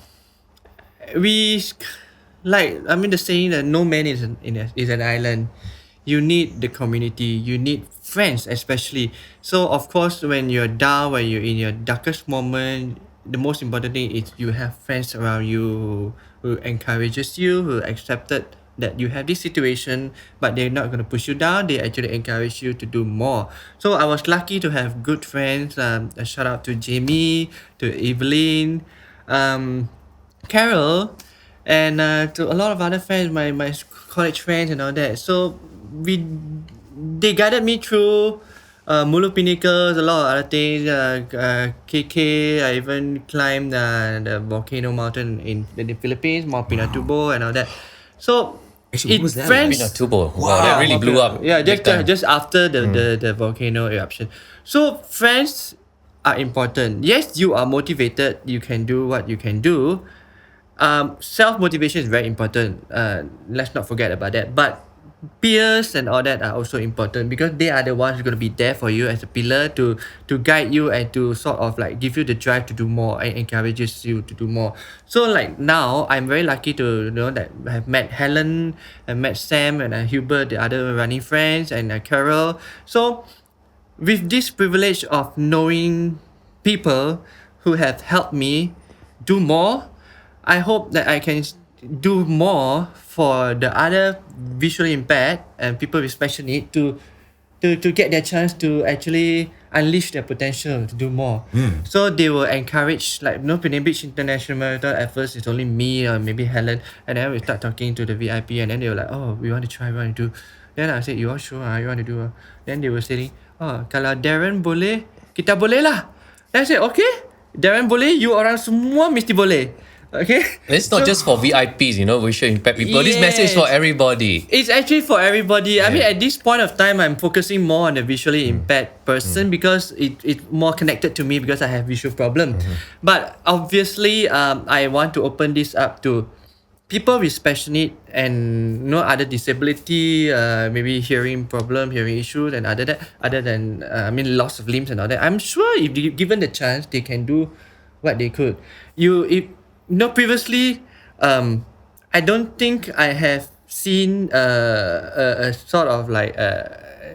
saying that no man is an island. You need the community. You need friends, especially. So of course, when you're down, when you're in your darkest moment, the most important thing is you have friends around you who encourages you, who accepted that you have this situation, but they're not going to push you down. They actually encourage you to do more. So I was lucky to have good friends. A shout out to Jamie, to Evelyn, Carol, and to a lot of other friends, my college friends and all that. So they guided me through Mulu Pinnacles, a lot of other things. KK, I even climbed the volcano mountain in the Philippines, Mount Pinatubo, and all that. So Actually, what was that friends, Pinatubo. Wow, that really blew up. yeah, big time. just after the volcano eruption. So friends are important. Yes, you are motivated. You can do what you can do. Self motivation is very important. Let's not forget about that. But peers and all that are also important because they are the ones who are going to be there for you as a pillar to guide you and to sort of like give you the drive to do more and encourages you to do more. So like now I'm very lucky to know that I have met Helen, I met Sam and Hubert, the other running friends, and Carol. So with this privilege of knowing people who have helped me do more, I hope that I can do more for the other visually impaired and people with special need to get their chance to actually unleash their potential to do more. So they will encourage, like, Penang International Marathon at first it's only me or maybe Helen, and then we start talking to the VIP, and then they were like, oh, we want to try, we want to do. Then I said, you all sure you want to do? Then they were saying, oh, kalau Darren boleh, kita boleh lah. Then I said, okay, Darren boleh, you orang semua mesti boleh. Okay. It's not just for VIPs, visual impaired people. This message is for everybody. It's actually for everybody. I mean, at this point of time, I'm focusing more on the visually impaired person because it's more connected to me because I have visual problem. But obviously, I want to open this up to people with special need and no other disability, maybe hearing problem, hearing issues, and other than loss of limbs and all that. I'm sure if given the chance, they can do what they could. Previously, I don't think I have seen a sort of like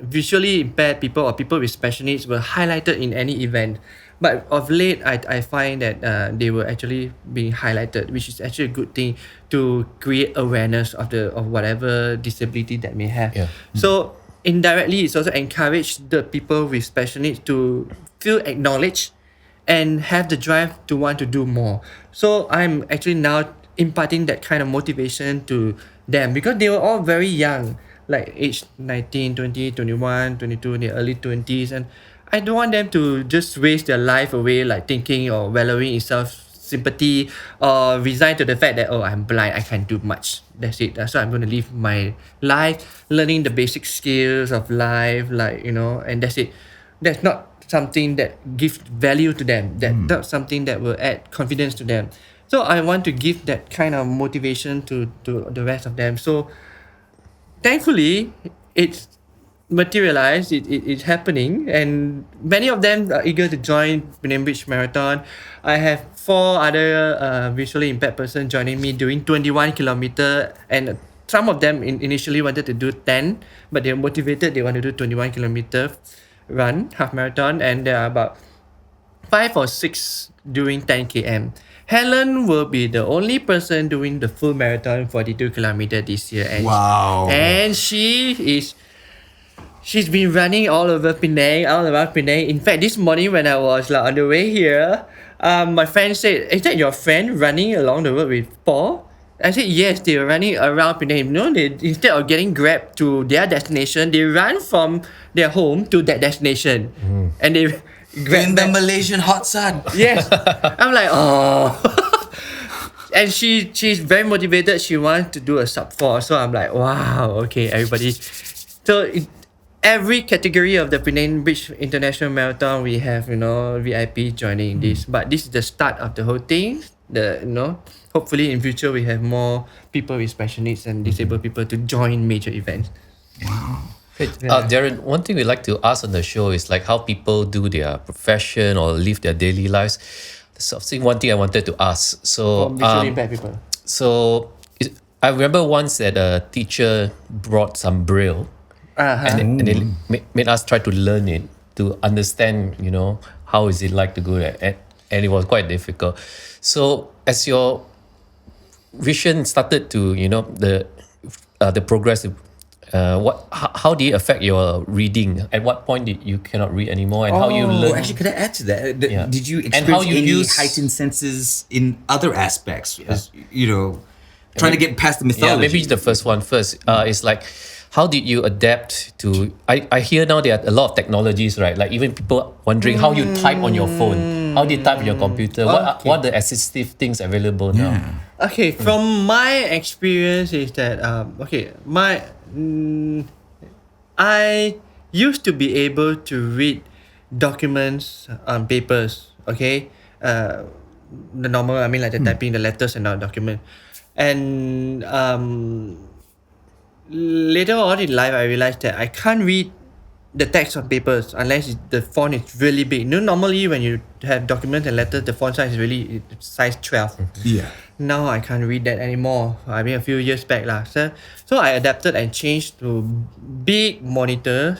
visually impaired people or people with special needs were highlighted in any event. But of late, I find that they were actually being highlighted, which is actually a good thing to create awareness of whatever disability that may have. Yeah. So indirectly, it's also encouraged the people with special needs to feel acknowledged and have the drive to want to do more. So I'm actually now imparting that kind of motivation to them because they were all very young, like age 19, 20, 21, 22, in their early 20s. And I don't want them to just waste their life away like thinking or wallowing in self-sympathy or resign to the fact that, oh, I'm blind, I can't do much. That's it. So I'm going to live my life learning the basic skills of life, and that's it. That's not something that gives value to them. That's not something that will add confidence to them. So I want to give that kind of motivation to the rest of them. So thankfully, it's materialized. It's happening, and many of them are eager to join Penang Marathon. I have 4 other visually impaired persons joining me doing 21 kilometer, and some of them initially wanted to do 10, but they're motivated. They want to do 21 kilometer run, half marathon, and there are about 5 or 6 doing 10 km. Helen will be the only person doing the full marathon 42 kilometer this year. And Wow. And she's been running all over Penang, all around Penang. In fact, this morning when I was on the way here, my friend said, is that your friend running along the road with Paul? I said, yes, they were running around Penang. Instead of getting Grab to their destination, they run from their home to that destination. And they In the Malaysian hot sun. Yes. I'm like, oh. And she's very motivated. She wants to do a sub 4. So I'm like, wow, okay, everybody. So every category of the Penang International Marathon, we have, VIP joining this. But this is the start of the whole thing. Hopefully in future we have more people with special needs and disabled people to join major events. Wow. Darren, one thing we like to ask on the show is like how people do their profession or live their daily lives. That's one thing I wanted to ask. So, Visually impaired people. So I remember once that a teacher brought some braille and they made us try to learn it to understand, how is it like to go there, and it was quite difficult. So as your vision started to, the progress how did it affect your reading? At what point did you cannot read anymore, and how you Oh, learn? actually, could I add to that? Did you And how experience you any use- heightened senses in other aspects? As, trying to get past the mythology. Yeah, maybe the first one first. It's like, how did you adapt to? I hear now there are a lot of technologies, right? Like even people wondering how you type on your phone, how do you type on your computer? What are the assistive things available now? Okay, from my experience is that I used to be able to read documents on papers. Okay, the normal. I mean, like the typing the letters and the document, and later on in life, I realized that I can't read the text on papers unless the font is really big. Normally when you have documents and letters, the font size is really size 12. Yeah. Now I can't read that anymore. I mean, a few years back lah. So I adapted and changed to big monitor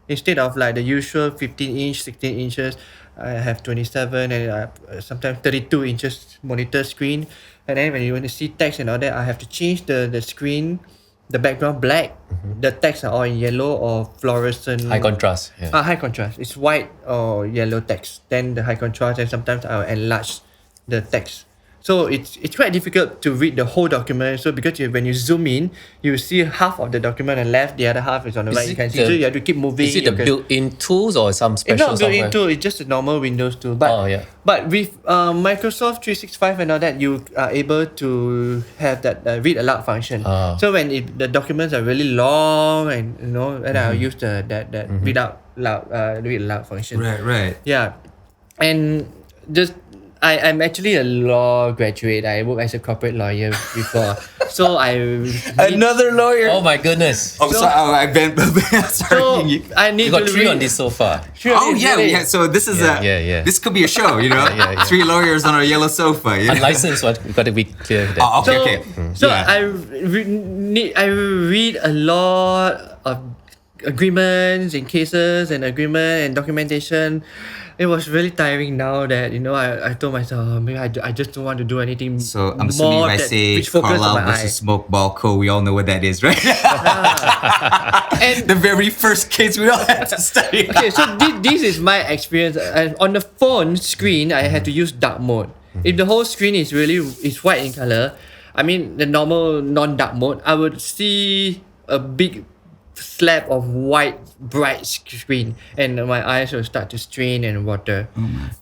instead of like the usual 15-inch, 16 inches. I have 27 and sometimes 32 inches monitor screen. And then when you want to see text and all that, I have to change the screen, the background black. The text are all in yellow or fluorescent. High contrast. Yeah. High contrast. It's white or yellow text. Then the high contrast, and sometimes I'll enlarge the text. So it's quite difficult to read the whole document. So because when you zoom in, you see half of the document on the left, the other half is on the right. You can see. So you have to keep moving. Is it the built-in tools or some It's special not built-in software? tool. It's just a normal Windows tool. But but with Microsoft 365 and all that, you are able to have that read aloud function. So when the documents are really long and then I'll use that read aloud function. Right. Yeah, and just I'm actually a law graduate. I work as a corporate lawyer before, so Another lawyer. Oh my goodness! Oh, I've been sorry. I need You got to 3 read. on this so far. So this is this could be a show, yeah. 3 lawyers on a yellow sofa. Unlicensed one. We got to be clear. With that. Oh, okay. So I read a lot of agreements and cases and agreement and documentation. It was really tiring now that I told myself maybe I just don't want to do anything. So I'm assuming if I say which focus on Carlisle my versus Smokeball Co., we all know what that is, right? And the very first case we all had to study. okay, so this is my experience. On the phone screen, I had to use dark mode. If the whole screen is white in color, I mean the normal non-dark mode, I would see a big slab of white bright screen and my eyes will start to strain and water.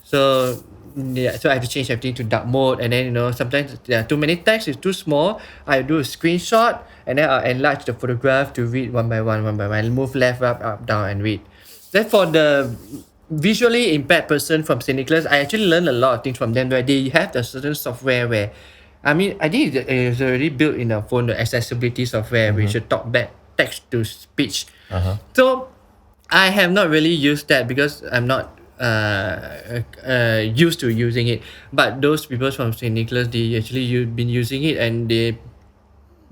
So I have to change everything to dark mode, and then sometimes there are too many text, it's too small. I do a screenshot and then I'll enlarge the photograph to read one by one. I'll move left, up, down and read. Then for the visually impaired person from St. Nicholas, I actually learned a lot of things from them where they have a certain software where I think it's already built in the phone, the accessibility software which should talk back text to speech. So I have not really used that because I'm not used to using it. But those people from St. Nicholas, they actually been using it and they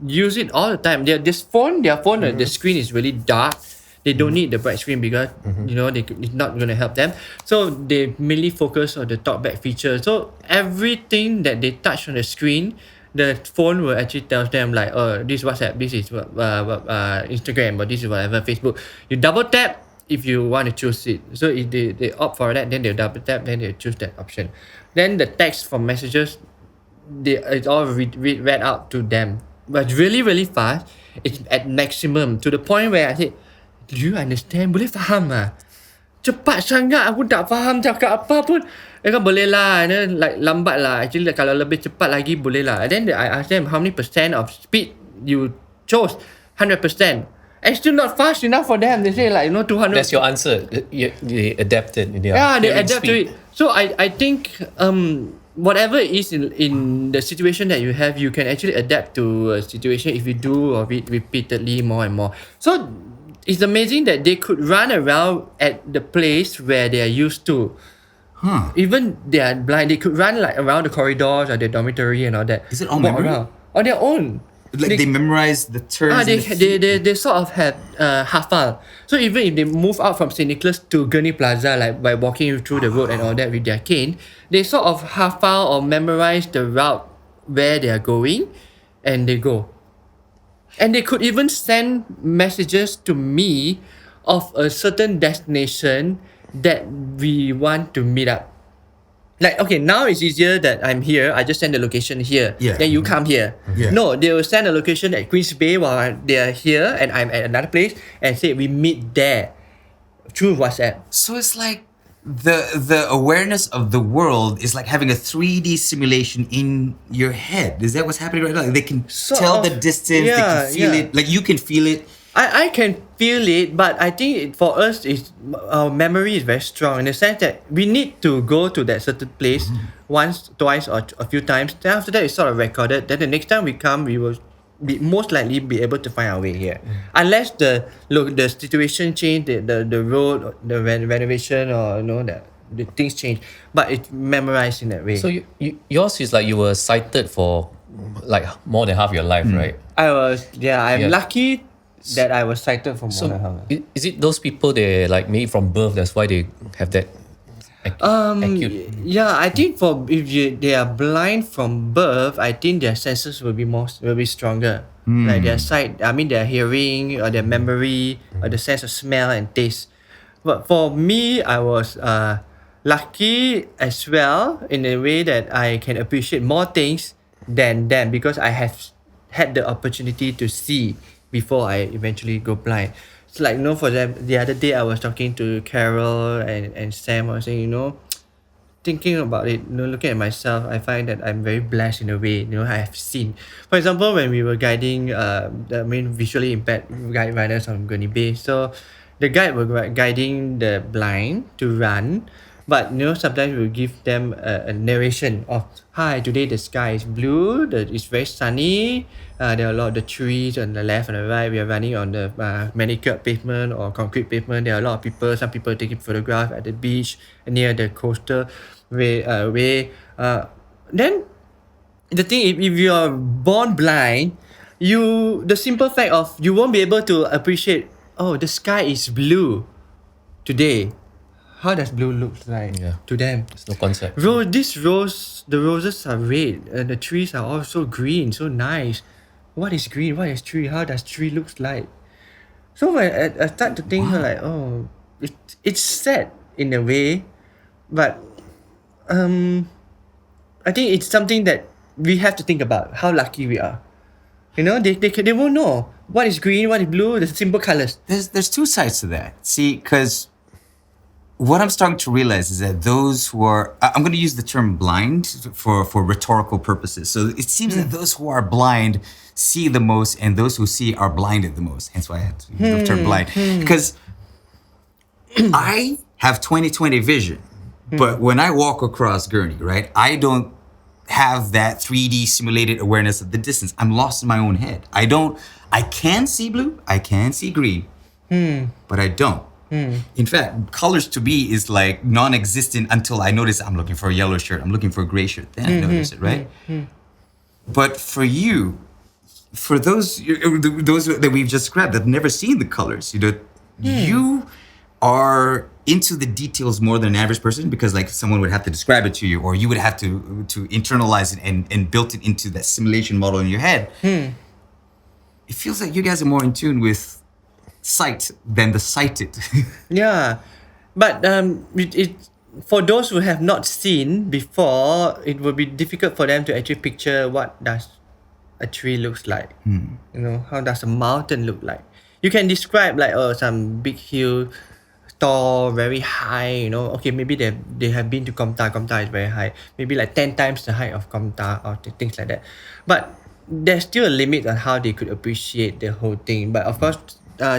use it all the time. Their phone, the screen is really dark. They don't need the bright screen because it's not going to help them. So they mainly focus on the talkback feature. So everything that they touch on the screen, the phone will actually tell them like, oh, this is WhatsApp, this is Instagram, or this is whatever, Facebook. You double tap if you want to choose it. So if they opt for that, then they'll double tap, then they'll choose that option. Then the text from messages, it's all read out to them. But really, really fast. It's at maximum to the point where I say, do you understand? Boleh faham lah? Cepat sangat, aku tak faham cakap apa pun. Dia kan boleh lah, like lambat lah. Actually kalau lebih cepat lagi boleh lah. And then I ask them how many percent of speed you chose. 100%. And still not fast enough for them. They say like 200. That's your answer. They adapted. They adapt to it. So I think whatever is in the situation that you have, you can actually adapt to a situation if you do or read repeatedly more and more. So it's amazing that they could run around at the place where they are used to. Even they are blind, they could run like around the corridors or the dormitory and all that. Is it on memory? On their own. Like they memorize the terms. They sort of have hafal. So even if they move out from St. Nicholas to Gurney Plaza, like by walking through the road and all that with their cane, they sort of hafal or memorize the route where they are going, and they go. And they could even send messages to me of a certain destination that we want to meet up. Like, okay, now it's easier that I'm here. I just send the location here. Yeah. Then you come here. Yeah. No, they will send a location at Queens Bay while they are here and I'm at another place and say we meet there through WhatsApp. So it's like the awareness of the world is like having a 3D simulation in your head. Is that what's happening right now? Like they can tell the distance, they can feel it. Like you can feel it. I can feel it, but I think for us, our memory is very strong in the sense that we need to go to that certain place once, twice, or a few times. Then after that, it's sort of recorded. Then the next time we come, we will most likely be able to find our way here, unless the situation change, the road, the renovation, or the things change. But it's memorized in that way. So yours is like you were sighted for like more than half your life, right? I'm lucky that I was sighted for more than half. Is it those people they like maybe from birth? That's why they have that acute. Yeah, I think they are blind from birth, I think their senses will be stronger. Like their sight, their hearing or their memory or the sense of smell and taste. But for me, I was lucky as well in a way that I can appreciate more things than them because I have had the opportunity to see before I eventually go blind. It's like, for them, the other day I was talking to Carol and Sam. I was saying, thinking about it, looking at myself, I find that I'm very blessed in a way, I have seen. For example, when we were guiding visually impaired guide runners on Gurney Bay, so the guide was guiding the blind to run, but sometimes we'll give them a narration of, hi, today the sky is blue, it's very sunny, there are a lot of the trees on the left and the right, we are running on the manicured pavement or concrete pavement, there are a lot of people, some people taking photographs at the beach near the coastal way. Then the thing, if you are born blind, the simple fact of you won't be able to appreciate, the sky is blue today. How does blue look like to them? There's no concept. The roses are red and the trees are all so green, so nice. What is green? What is tree? How does tree looks like? So when I start to think like, it's sad in a way, but I think it's something that we have to think about how lucky we are. They won't know what is green, what is blue, the simple colors. There's two sides to that. See, because what I'm starting to realize is that those who are, I'm going to use the term blind for rhetorical purposes. So it seems that those who are blind see the most and those who see are blinded the most. Hence why I had to use the term blind. Because I have 20/20 vision, but when I walk across Gurney, right, I don't have that 3D simulated awareness of the distance. I'm lost in my own head. I can see blue, I can see green, but I don't. In fact, colors to me is like non-existent until I notice I'm looking for a yellow shirt, I'm looking for a gray shirt, then I notice it, right? But for you, for those that we've just described that have never seen the colors, you are into the details more than an average person because like someone would have to describe it to you or you would have to internalize it and build it into that simulation model in your head. It feels like you guys are more in tune with sight than the sighted. Yeah, but for those who have not seen before, it will be difficult for them to actually picture what does a tree looks like. How does a mountain look like? You can describe like some big hill, tall, very high. Okay, maybe they have been to Komta. Komta is very high, maybe like 10 times the height of Komta or things like that. But there's still a limit on how they could appreciate the whole thing. But of course,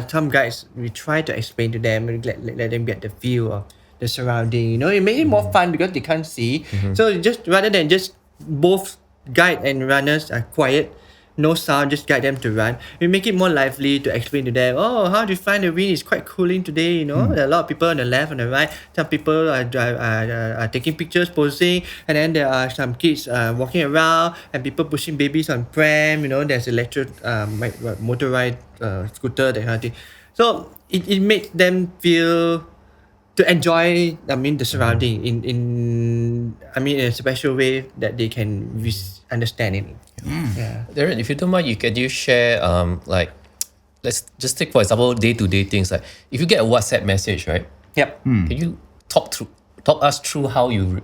some guys, we try to explain to them and let them get the feel of the surrounding. It makes it more fun because they can't see. So just rather than just both guide and runners are quiet, no sound, just guide them to run. We make it more lively to explain to them, how do you find the wind? It's quite cooling today, There are a lot of people on the left and the right. Some people are taking pictures, posing, and then there are some kids walking around and people pushing babies on pram, there's electric motorized scooter, that kind of thing. So it makes them feel to enjoy, the surrounding in a special way that they can understand it. Yeah. Darren, if you don't mind, can you share like, let's just take for example day-to-day things, like if you get a WhatsApp message, right? Yep. Can you talk us through how you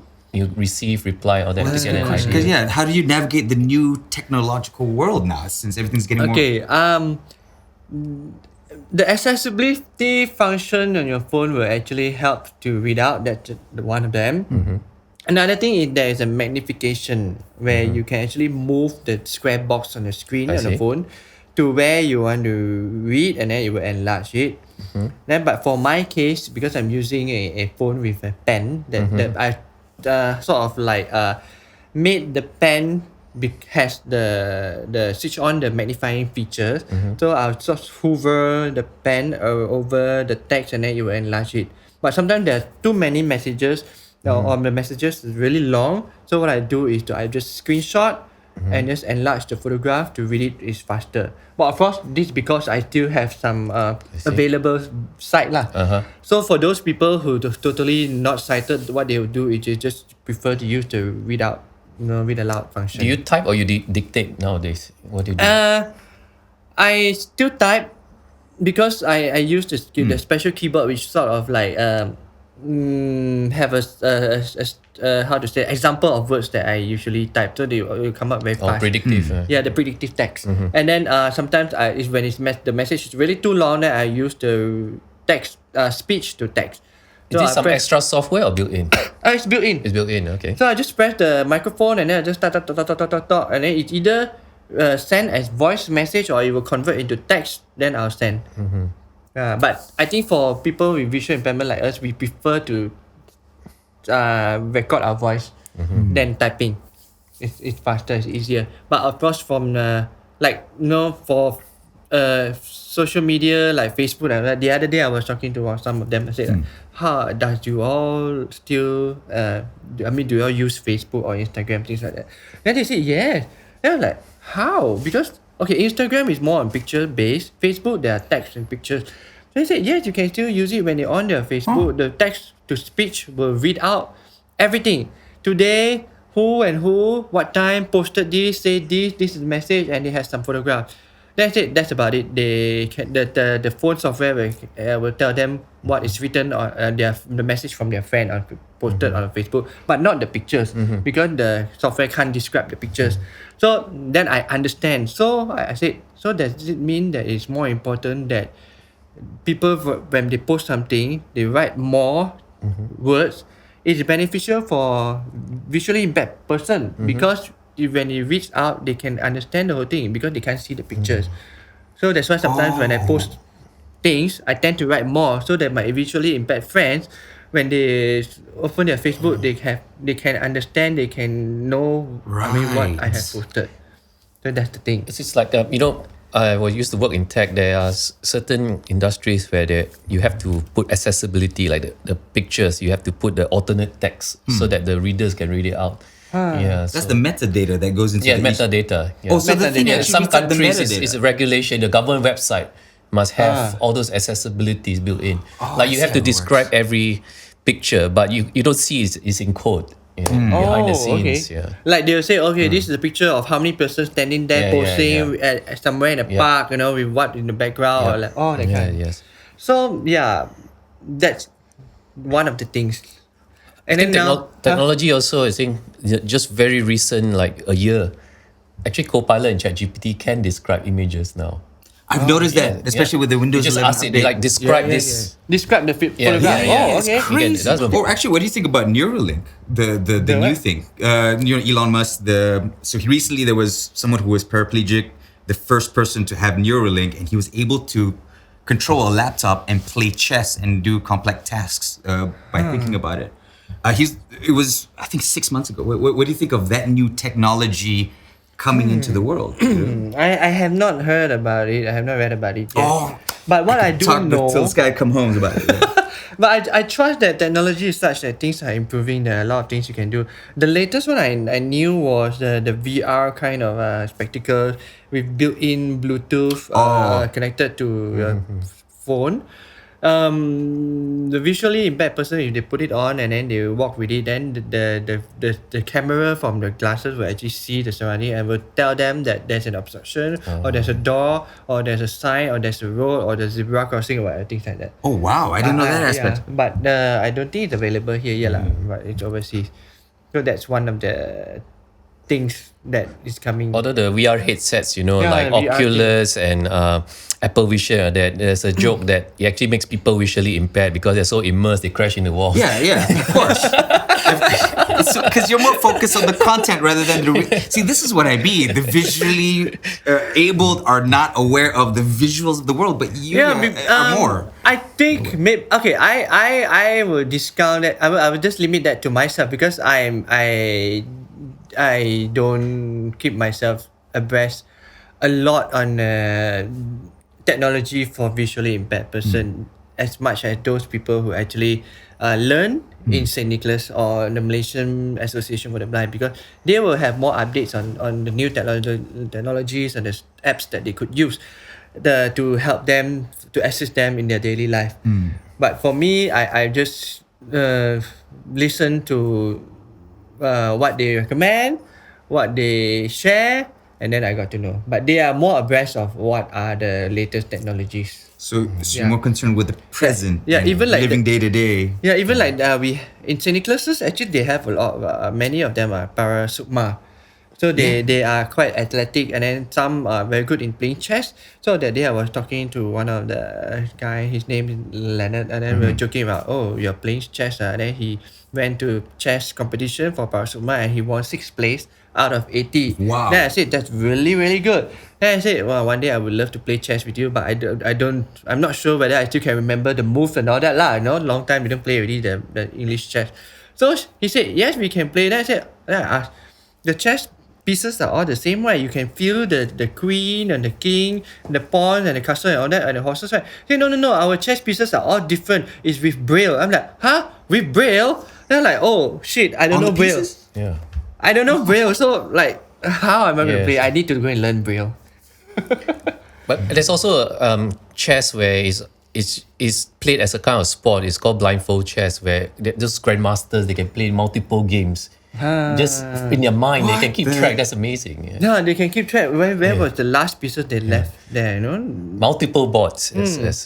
receive, reply, all that? Well, to that's a get good an question. idea? Because how do you navigate the new technological world now since everything's getting more... Okay. The accessibility function on your phone will actually help to read out. That's one of them. Another thing is there is a magnification where you can actually move the square box on the screen I on the see. phone to where you want to read, and then it will enlarge it. Then, but for my case, because I'm using a phone with a pen, that I sort of like made the pen has the switch on the magnifying features. So I'll just hover the pen over the text, and then it will enlarge it. But sometimes there are too many messages, or the messages is really long. So what I do is I just screenshot and just enlarge the photograph to read it is faster. But of course, this because I still have some available sight lah. So for those people who totally not sighted, what they will do is they just prefer to use the read aloud function. Do you type or you dictate nowadays? What do you do? I still type because I use the special keyboard, which sort of like have how to say example of words that I usually type, so they will come up very fast. Predictive. Yeah, the predictive text. And then sometimes when the message is really too long, then I use the text speech to text. Is this some extra software or built-in? It's built in. It's built-in, okay. So I just press the microphone and then I just talk, and then it either send as voice message or it will convert into text. Then I'll send. But I think for people with visual impairment like us, we prefer to record our voice than typing. It's faster, it's easier. But of course, from for social media like Facebook, the other day I was talking to some of them. I said, how does you all still do you all use Facebook or Instagram, things like that? Then they say yes. Then I'm like, how? Because Instagram is more on picture based. Facebook, there are text and pictures. So they said yes, you can still use it when you're on their Facebook. The text to speech will read out everything. Today, who and who, what time, posted this, said this is the message, and it has some photographs. That's it. That's about it. They can the phone software will tell them what is written on the message from their friend or posted on Facebook, but not the pictures because the software can't describe the pictures. So then I understand. So I said, so does it mean that it's more important that people when they post something they write more words? It's beneficial for visually impaired person because when it reads out, they can understand the whole thing because they can't see the pictures. So that's why sometimes when I post things, I tend to write more so that my visually impaired friends, when they open their Facebook, they can understand, they can know what I have posted. So that's the thing. It's like I used to work in tech. There are certain industries where you have to put accessibility, like the pictures. You have to put the alternate text so that the readers can read it out. Yeah, that's the metadata that goes into the metadata. Yeah. Oh, so the thing actually some is like the countries metadata. it's a regulation. The government website must have all those accessibilities built in. Like you have to describe every picture, but you don't see it's in code. Behind the scenes. Okay. Like they'll say, this is a picture of how many persons standing there posting at somewhere in a park, with what in the background, or like that kind. Yes. So that's one of the things. And then technology also, I think, just very recent, like a year. Actually, Copilot and ChatGPT can describe images now. I've noticed that, especially with the Windows 11 ask update. it, describe this. Describe the photograph. It's crazy. Actually, what do you think about Neuralink, the new thing? Elon Musk. Recently there was someone who was paraplegic, the first person to have Neuralink, and he was able to control a laptop and play chess and do complex tasks by thinking about it. It was, I think, 6 months ago. What do you think of that new technology coming into the world? I have not heard about it. I have not read about it yet. But what I do know... Till this guy come home about it. But I trust that technology is such that things are improving. There are a lot of things you can do. The latest one I knew was the VR kind of spectacles with built-in Bluetooth connected to your phone. The visually impaired person, if they put it on and then they walk with it, then the camera from the glasses will actually see the surrounding and will tell them that there's an obstruction or there's a door or there's a sign or there's a road or there's a zebra crossing or whatever, things like that. Oh wow, I didn't know that aspect. Yeah, but I don't think it's available here yet, but it's overseas. So that's one of the things that is coming. Although the VR headsets, you know, like VR Oculus and Apple Vision, that there's a joke that it actually makes people visually impaired because they're so immersed they crash in the wall. Yeah, of course. Because you're more focused on the content rather than see. This is what I mean. The visually abled are not aware of the visuals of the world, but you are more. I think maybe okay. I will discount that. I will just limit that to myself because I don't keep myself abreast a lot on technology for visually impaired person as much as those people who actually learn in St. Nicholas or the Malaysian Association for the Blind, because they will have more updates on the new technologies and the apps that they could use to help them, to assist them in their daily life. But for me, I just listen to what they recommend, what they share, and then I got to know. But they are more abreast of what are the latest technologies. So you're more concerned with the present. Yeah, even like living day to day. Yeah, even like we in St. Nicholas's, actually they have a lot of many of them are parasukma. So they are quite athletic, and then some are very good in playing chess. So that day I was talking to one of the guy, his name is Leonard, and then we were joking about, oh, you're playing chess, and then he went to chess competition for parasukma and he won 6th place out of 80. Wow. Then I said, that's really, really good. Then I said, well, one day I would love to play chess with you, but I'm not sure whether I still can remember the moves and all that lah. You know, long time we don't play already the English chess. So he said, yes, we can play. Then I said, the chess pieces are all the same, right? You can feel the queen and the king, the pawn and the castle and all that, and the horses, right? He said, no, our chess pieces are all different. It's with braille. I'm like, huh? With braille? Then I'm like, oh shit, I don't know braille. Pieces? Yeah. I don't know braille, so like, how am I going to play? I need to go and learn braille. But there's also chess where it's played as a kind of sport. It's called blindfold chess, where those grandmasters, they can play multiple games. Just in their mind, they can keep track. That's amazing. Yeah, they can keep track. Where was the last pieces they left there? You know, multiple boards.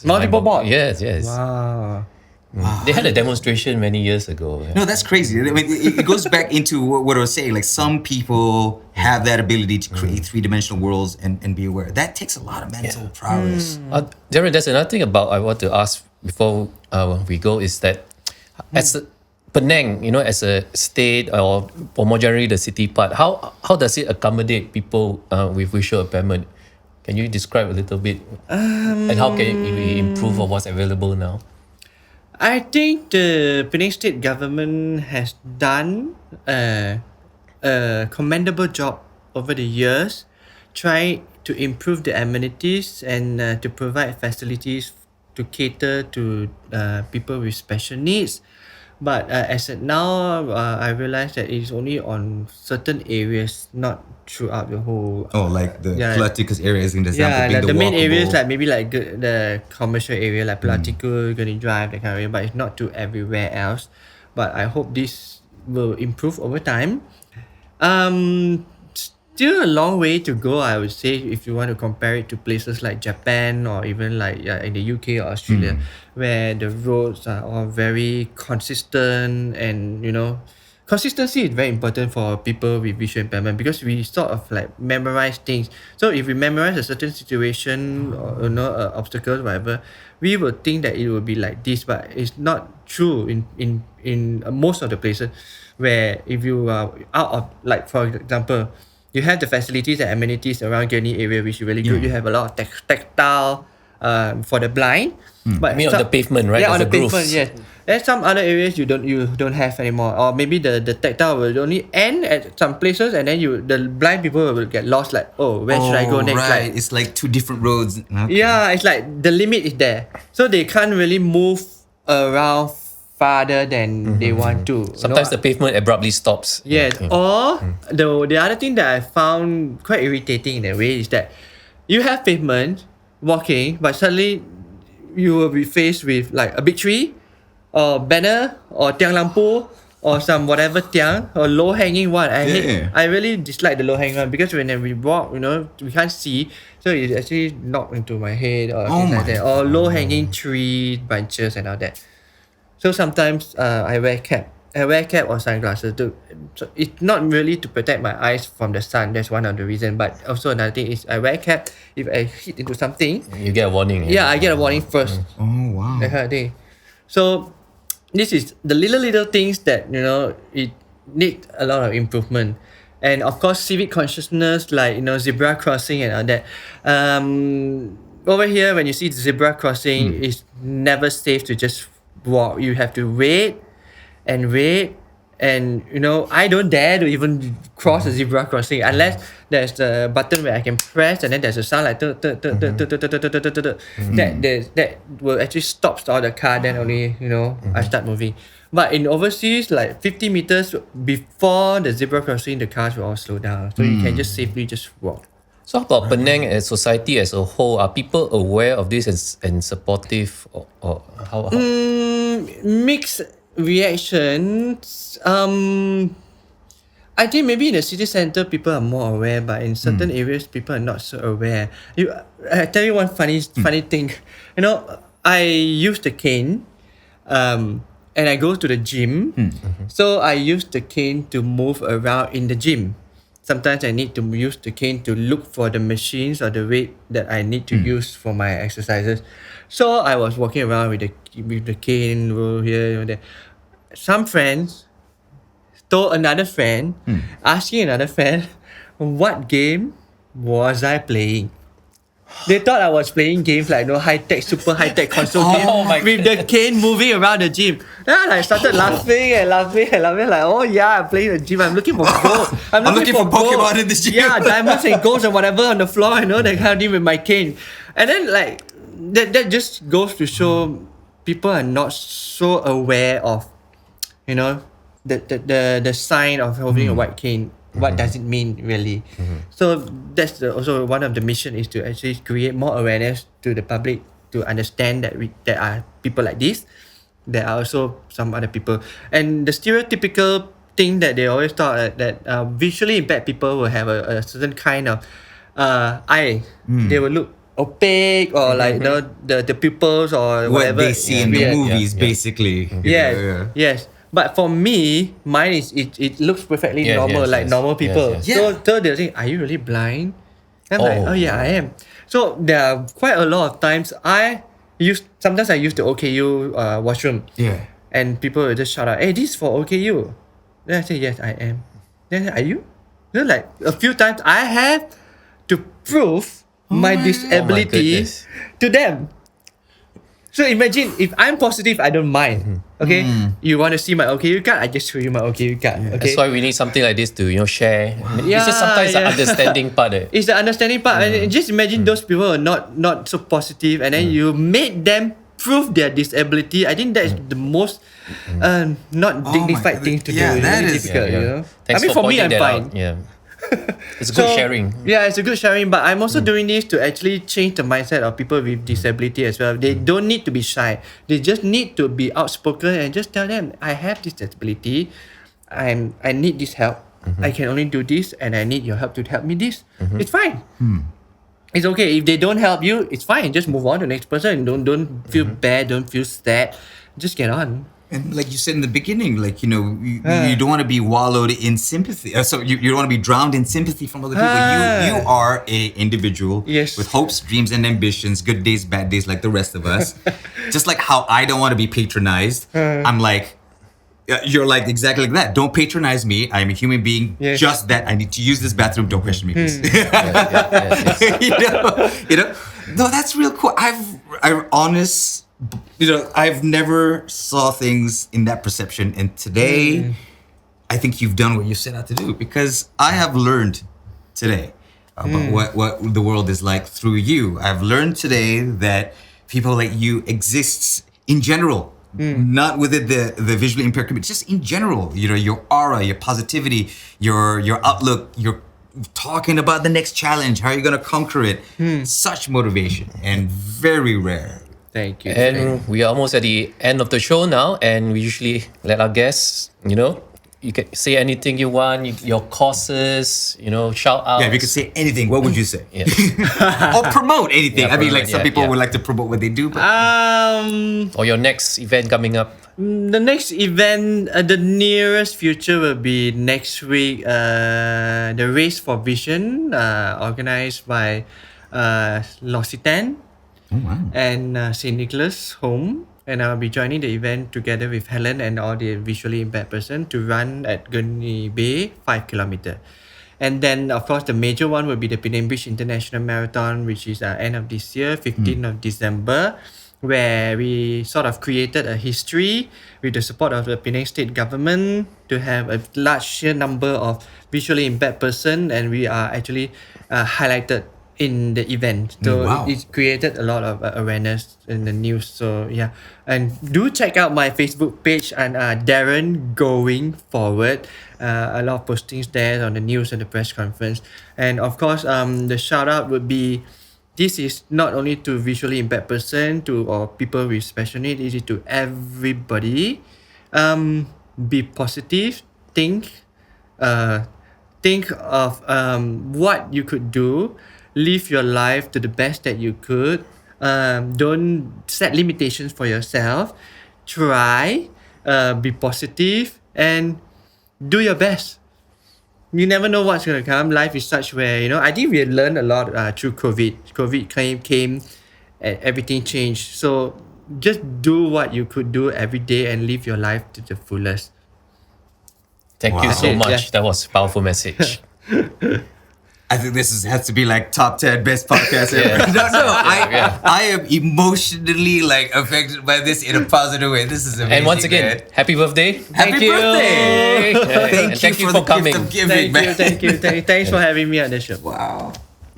Multiple boards. Yes. Wow. They had a demonstration many years ago. No, that's crazy. I mean, it goes back into what I was saying. Like, some people have that ability to create three-dimensional worlds and be aware. That takes a lot of mental prowess. Darren, there's another thing I want to ask before we go is that as Penang, you know, as a state or more generally the city part, how does it accommodate people with visual impairment? Can you describe a little bit? And how can we improve on what's available now? I think the Penang state government has done a commendable job over the years, trying to improve the amenities and to provide facilities to cater to people with special needs. But as of now, I realize that it's only on certain areas, not throughout the whole. Oh, like the Pelatikus areas in the example. Yeah, like the main areas, like maybe like the commercial area, like Pelatikus, Gurney Drive, that kind of area, but it's not to everywhere else. But I hope this will improve over time. Still a long way to go, I would say, if you want to compare it to places like Japan or even like in the UK or Australia, where the roads are all very consistent, and you know, consistency is very important for people with visual impairment, because we sort of like memorize things. So if we memorize a certain situation or obstacles, whatever, we will think that it will be like this, but it's not true in most of the places, where if you are out of, like for example, you have the facilities and amenities around Gurney area, which is really good. You have a lot of tactile for the blind. But I mean on the pavement, right? Yeah, on the grooves. pavement, yes. There's some other areas you don't have anymore, or maybe the tactile will only end at some places, and then the blind people will get lost. Like, where should I go next? Right, Like, it's like two different roads. Okay. Yeah, it's like the limit is there, so they can't really move around farther than they want to. Sometimes the pavement abruptly stops. Yes, or the other thing that I found quite irritating in a way is that you have pavement walking, but suddenly you will be faced with like a big tree, or banner, or tiang lampu, or some whatever tiang, or low hanging one. I really dislike the low hanging one because when we walk, we can't see, so it actually knocked into my head or things like that. Or low hanging tree branches and all that. So sometimes I wear cap. I wear cap or sunglasses too. So it's not really to protect my eyes from the sun. That's one of the reasons. But also another thing is I wear cap. If I hit into something, you get a warning. Yeah, I get a warning first. Oh wow. That kind of thing. So this is the little things that it need a lot of improvement. And of course, civic consciousness, like zebra crossing and all that. Over here, when you see the zebra crossing, it's never safe to just walk. You have to wait. And I don't dare to even cross the zebra crossing unless there's a button where I can press and then there's a sound like that will actually stop all the car. Then only I start moving. But in overseas, like 50 meters before the zebra crossing, the cars will all slow down, so you can just safely just walk. So how about Penang as society as a whole? Are people aware of this and supportive, or how? Mixed reactions. I think maybe in the city center people are more aware, but in certain areas people are not so aware. I tell you one funny thing. I use the cane, and I go to the gym. So I use the cane to move around in the gym. Sometimes I need to use the cane to look for the machines or the weight that I need to use for my exercises. So I was walking around with the cane here and there. Some friends told another friend, asking another friend, what game was I playing? They thought I was playing games like super high tech console games with the cane moving around the gym. Then I started laughing and laughing. Like, oh yeah, I'm playing the gym. I'm looking for gold. I'm looking for Pokemon in this gym. Yeah, diamonds and golds and whatever on the floor. That kind of thing with my cane. And then like that just goes to show people are not so aware of, the sign of holding a white cane. What does it mean really? So that's also one of the mission is to actually create more awareness to the public to understand that there are people like this. There are also some other people, and the stereotypical thing that they always thought that visually impaired people will have a certain kind of eye. They will look opaque or like the pupils or what whatever they see in the movies, basically. Yes. But for me, mine is it looks perfectly normal, normal people. So they'll think, are you really blind? I'm like, oh yeah, I am. So there are quite a lot of times sometimes I use the OKU washroom. Yeah. And people will just shout out, hey, this is for OKU. Then I say, yes, I am. Then are you? Then like a few times I have to prove my disability to them. So imagine if I'm positive, I don't mind. Okay, you want to see my OKU card? I just show you my OKU card. Okay, that's why we need something like this to share. It's just sometimes the understanding part. It's the understanding part, and just imagine those people are not so positive, and then you made them prove their disability. I think that is the most not dignified thing to do. That is difficult. Thanks for me, I'm fine. It's good sharing. Yeah, it's a good sharing, but I'm also doing this to actually change the mindset of people with disability as well. They don't need to be shy. They just need to be outspoken and just tell them, I have this disability and I need this help. I can only do this and I need your help to help me this. It's fine. It's okay. If they don't help you, it's fine. Just move on to the next person. Don't feel bad. Don't feel sad. Just get on. And like you said in the beginning, like, you don't want to be wallowed in sympathy. So you don't want to be drowned in sympathy from other people. You are a individual with hopes, dreams, and ambitions, good days, bad days, like the rest of us. Just like how I don't want to be patronized. I'm like, you're like exactly like that. Don't patronize me. I'm a human being. Just that. I need to use this bathroom. Don't question me, please. No, that's real cool. I've never saw things in that perception, and today I think you've done what you set out to do, because I have learned today about what the world is like through you. I've learned today that people like you exist in general, not within the visually impaired community, just in general. Your aura, your positivity, your outlook, your talking about the next challenge, how you're gonna conquer it. Such motivation, and very rare. Thank you. And we are almost at the end of the show now, and we usually let our guests, you can say anything you want, your courses, shout out. Yeah, if you could say anything, what would you say? Yeah. Or promote anything. Yeah, I mean, like some promote, people yeah. would like to promote what they do. But Or your next event coming up. The next event, the nearest future will be next week. The Race for Vision, organized by L'Occitane and St. Nicholas Home. And I'll be joining the event together with Helen and all the visually impaired person to run at Gurney Bay, 5 kilometer. And then, of course, the major one will be the Penang International Marathon, which is end of this year, 15th of December, where we sort of created a history with the support of the Penang state government to have a large sheer number of visually impaired person, and we are actually highlighted in the event. So it created a lot of awareness in the news. So yeah, and do check out my Facebook page and Darren Going Forward. A lot of postings there on the news and the press conference. And of course, the shout out would be, this is not only to visually impaired person or people with special needs, it is to everybody. Be positive. Think of what you could do. Live your life to the best that you could. Don't set limitations for yourself. Try. Be positive and do your best. You never know what's going to come. Life is such where, I think we learned a lot through COVID. COVID came and everything changed. So just do what you could do every day and live your life to the fullest. Thank you so much. Yeah. That was a powerful message. I think this has to be like top 10 best podcast ever. I am emotionally affected by this in a positive way. This is amazing. And once again, happy birthday. Happy birthday. Thank you for coming. Gift of giving, Thank you. Thanks for having me on the show. Wow.